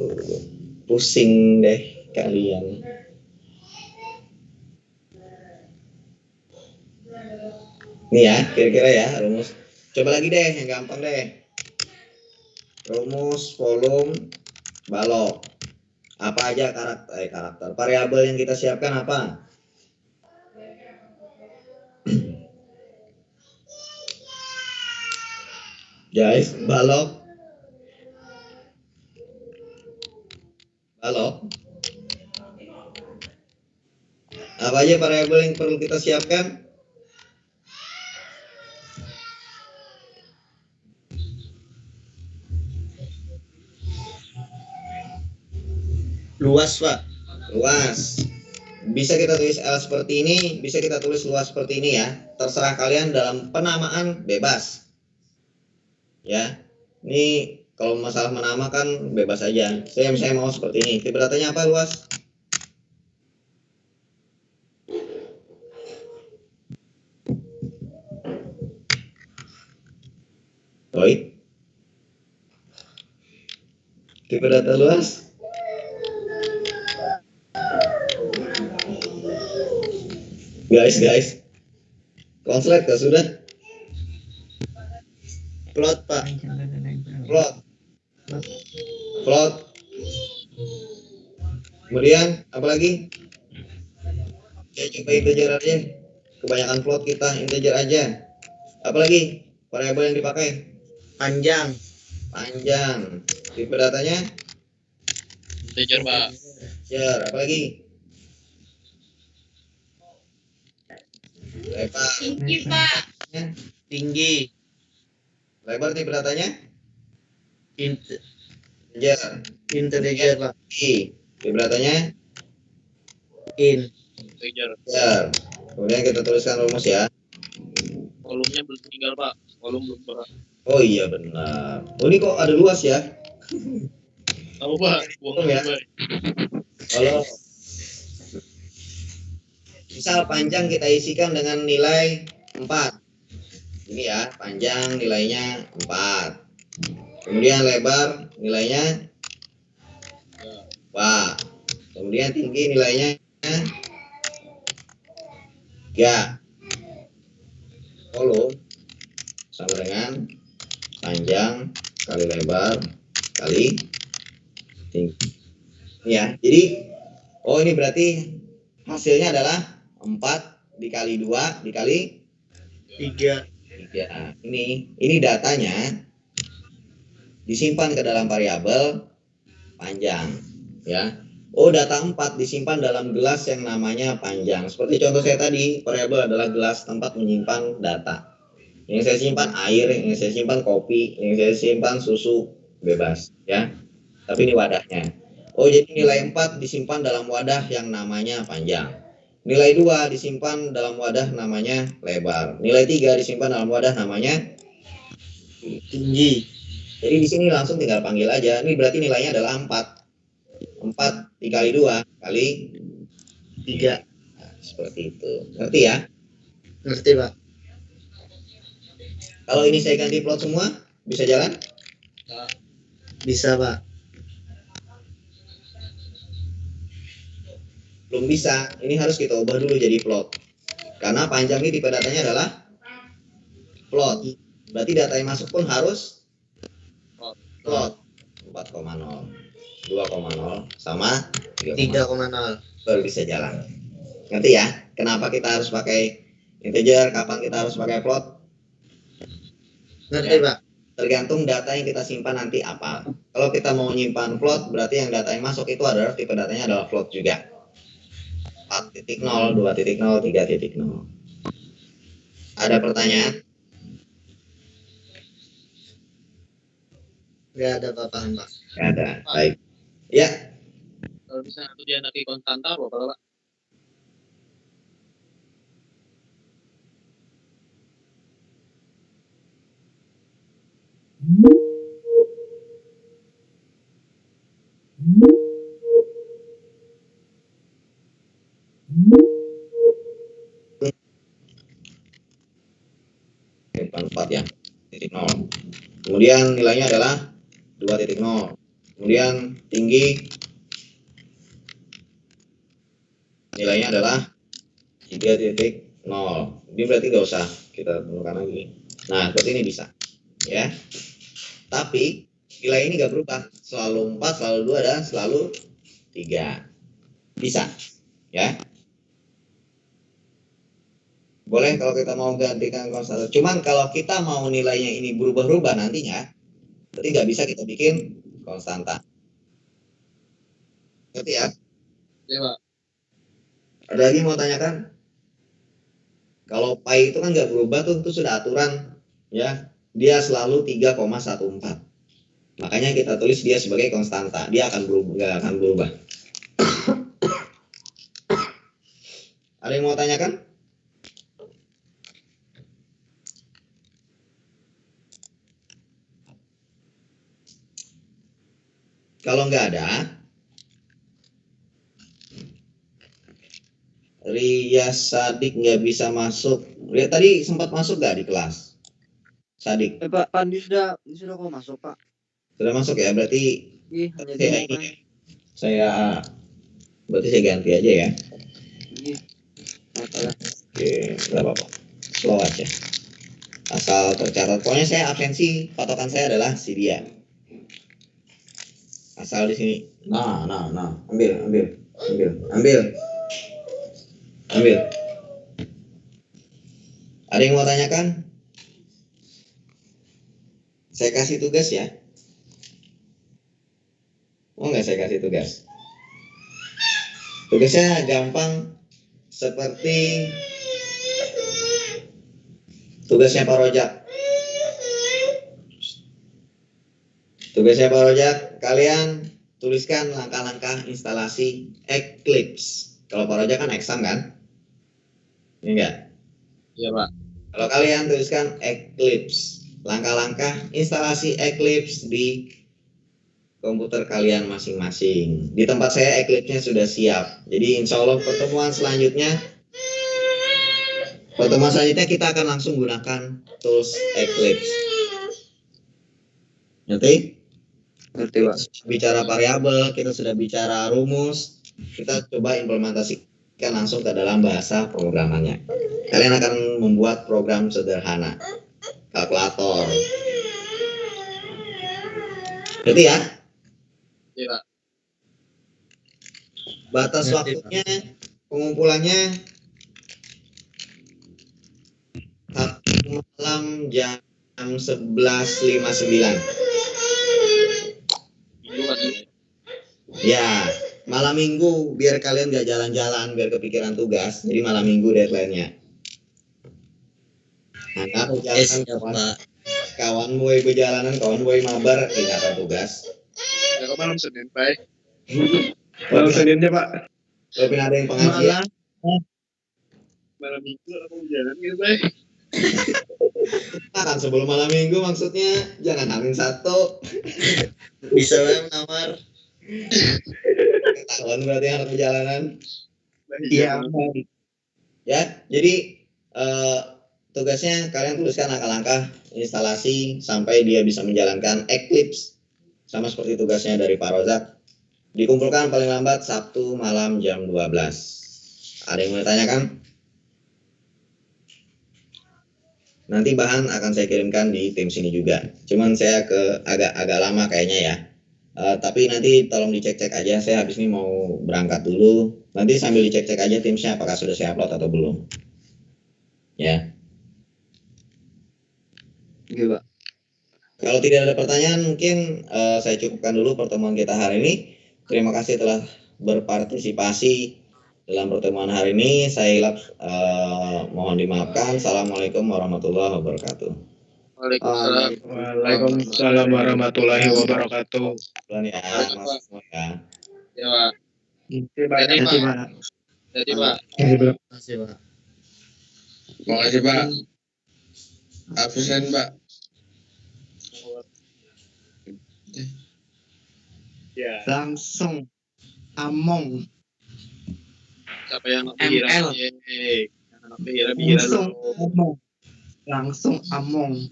pusing deh kalian. Nih ya, kira-kira ya rumus. Coba lagi deh, yang gampang deh. Rumus volume balok. Apa aja karakter variabel yang kita siapkan apa? Guys, balok. Apa aja variabel yang perlu kita siapkan? Luas Pak. Luas. Bisa kita tulis L seperti ini, bisa kita tulis luas seperti ini ya. Terserah kalian dalam penamaan bebas. Ya. Ini kalau masalah menamakan bebas aja. Saya mau seperti ini. Tipe datanya apa luas? Oi. Tipe data luas? Guys. Konslet kah sudah? Plot Pak. Float. Kemudian apa lagi? Ya coba integer aja. Kebanyakan float kita integer aja. Apalagi variabel yang dipakai Panjang. panjang. Tipe datanya Integer Pak. integer. Apalagi lebar. Tinggi, Pak. Tinggi. Lebar tipe datanya Int- integer. integer Pak. Tipe datanya In. Integer. integer. Kemudian kita tuliskan rumus ya. Kolomnya belum tinggal Pak. Kolom belum Pak. Oh iya benar. Oh ini kok ada luas ya? Tahu Pak. Uang Ya. Pak. Kalau misal panjang kita isikan dengan nilai 4. Ini ya, panjang nilainya 4. Kemudian lebar nilainya 4. Kemudian tinggi nilainya 3. Kolom sama dengan panjang kali lebar kali tinggi. Ya, jadi ini berarti hasilnya adalah 4 dikali 2 dikali 3. 3. Ini datanya disimpan ke dalam variabel panjang ya. Data 4 disimpan dalam gelas yang namanya panjang. Seperti contoh saya tadi, variabel adalah gelas tempat menyimpan data. Yang saya simpan air, yang saya simpan kopi, yang saya simpan susu, bebas ya. Tapi ini wadahnya. Jadi nilai 4 disimpan dalam wadah yang namanya panjang. Nilai 2 disimpan dalam wadah namanya lebar. Nilai 3 disimpan dalam wadah namanya Tinggi. Jadi di sini langsung tinggal panggil aja. Ini berarti nilainya adalah 4. 4 dikali 2 kali 3. Nah, seperti itu. Ngerti ya? Ngerti Pak? Kalau ini saya ganti plot semua, bisa jalan? Bisa Pak. Belum bisa. Ini harus kita ubah dulu jadi plot. Karena panjang ini tipe datanya adalah plot. Berarti data yang masuk pun harus plot. 4,0, 2,0 sama 3,0 3,0. baru bisa jalan. Ngerti ya? Kenapa kita harus pakai integer? Kapan kita harus pakai plot? Ngerti Pak? Tergantung data yang kita simpan nanti apa. Kalau kita mau nyimpan plot, berarti yang data yang masuk itu adalah tipe datanya adalah plot juga. 4.0, 2.0, 3.0. Ada pertanyaan? Nggak ada apa-apaan Pak. Nggak ada. Baik. Ya, Kalau misalnya itu dia nanti konstanta apa Pak? simpan 4 ya. Titik 0. Kemudian nilainya adalah 2.0. Kemudian tinggi nilainya adalah 3.0. Ini berarti nggak usah kita tentukan lagi. Nah, seperti ini bisa. Ya. Tapi nilai ini nggak berubah. Selalu 4, selalu 2, dan selalu 3. Bisa. Ya. Boleh kalau kita mau gantikan konstanta. Cuman kalau kita mau nilainya ini berubah-ubah nantinya, berarti nggak bisa kita bikin konstanta. Ngerti ya? Iya Pak. Ada lagi mau tanyakan? Kalau pi itu kan nggak berubah tuh, itu sudah aturan ya. Dia selalu 3,14. Makanya kita tulis dia sebagai konstanta. Dia akan berubah, nggak akan berubah. Ada yang mau tanyakan? Kalau nggak ada, Ria Sadik nggak bisa masuk. Ria tadi sempat masuk nggak di kelas? Sadik Pak Pandi sudah kok masuk Pak. sudah masuk ya? Berarti Iya, hanya saya demo kan. berarti saya ganti aja ya. Iya. Masalah. Oke, nggak apa-apa. Slow aja. Asal tercatat. Pokoknya saya absensi, patokan saya adalah si dia. Asal di sini. Nah. Ambil. Ambil. Ada yang mau tanyakan? Saya kasih tugas ya. Mau nggak saya kasih tugas? Tugasnya gampang seperti tugasnya Pak Rojak. Tugasnya Pak Rojak, kalian tuliskan langkah-langkah instalasi Eclipse. Kalau Pak Rojak kan Exam kan? Ini enggak? Iya, Pak. Kalau kalian tuliskan Eclipse, langkah-langkah instalasi Eclipse di komputer kalian masing-masing. Di tempat saya Eclipse-nya sudah siap. Jadi insya Allah pertemuan selanjutnya kita akan langsung gunakan tools Eclipse. Ngerti? Ngerti, Pak. Bicara variabel, kita sudah bicara rumus, kita coba implementasikan langsung ke dalam bahasa programannya. Kalian akan membuat program sederhana, kalkulator. Ngerti ya? Iya, Pak. Batas Ngerti, waktunya pengumpulannya Sabtu malam jam 11.59. Minggu kan ini. Ya, malam minggu biar kalian gak jalan-jalan, biar kepikiran tugas. Jadi malam minggu deadline-nya. Nah, kawan boy perjalanan, kawan boy mabar, tinggalkan tugas. Ya, kok malam Senin, Pak. Malam Seninnya Pak. Kalau ada yang pengajian, Malam Minggu aku jalan gitu, Pak. kan sebelum malam minggu maksudnya jangan H-1. Bisa lah namar. Ketahuan berarti harus perjalanan. Iya. Ya, jadi tugasnya kalian tuliskan langkah-langkah instalasi sampai dia bisa menjalankan Eclipse sama seperti tugasnya dari Pak Rozak. Dikumpulkan paling lambat Sabtu malam jam 12. Ada yang mau ditanyakan? Nanti bahan akan saya kirimkan di tim sini juga. Cuman saya agak lama kayaknya ya. Tapi nanti tolong dicek-cek aja. Saya habis ini mau berangkat dulu. Nanti sambil dicek-cek aja timsnya apakah sudah saya upload atau belum. Ya. Oke, Pak. Kalau tidak ada pertanyaan, mungkin saya cukupkan dulu pertemuan kita hari ini. Terima kasih telah berpartisipasi dalam pertemuan hari ini. Saya hilap, mohon dimaafkan. Assalamualaikum warahmatullahi wabarakatuh. Waalaikumsalam. Waalaikumsalam warahmatullahi wabarakatuh. Pelan ya, mas semua ya. Ya, Pak. Terima Jadi, kasih Pak. Pak. Jadi, Pak. Makasih, Pak. Makasih Pak. Absen Pak. Ya. Langsung Among. Siapa yang nak ML. bihira? Yang nak bihira Langsung dulu. Among. Langsung Among.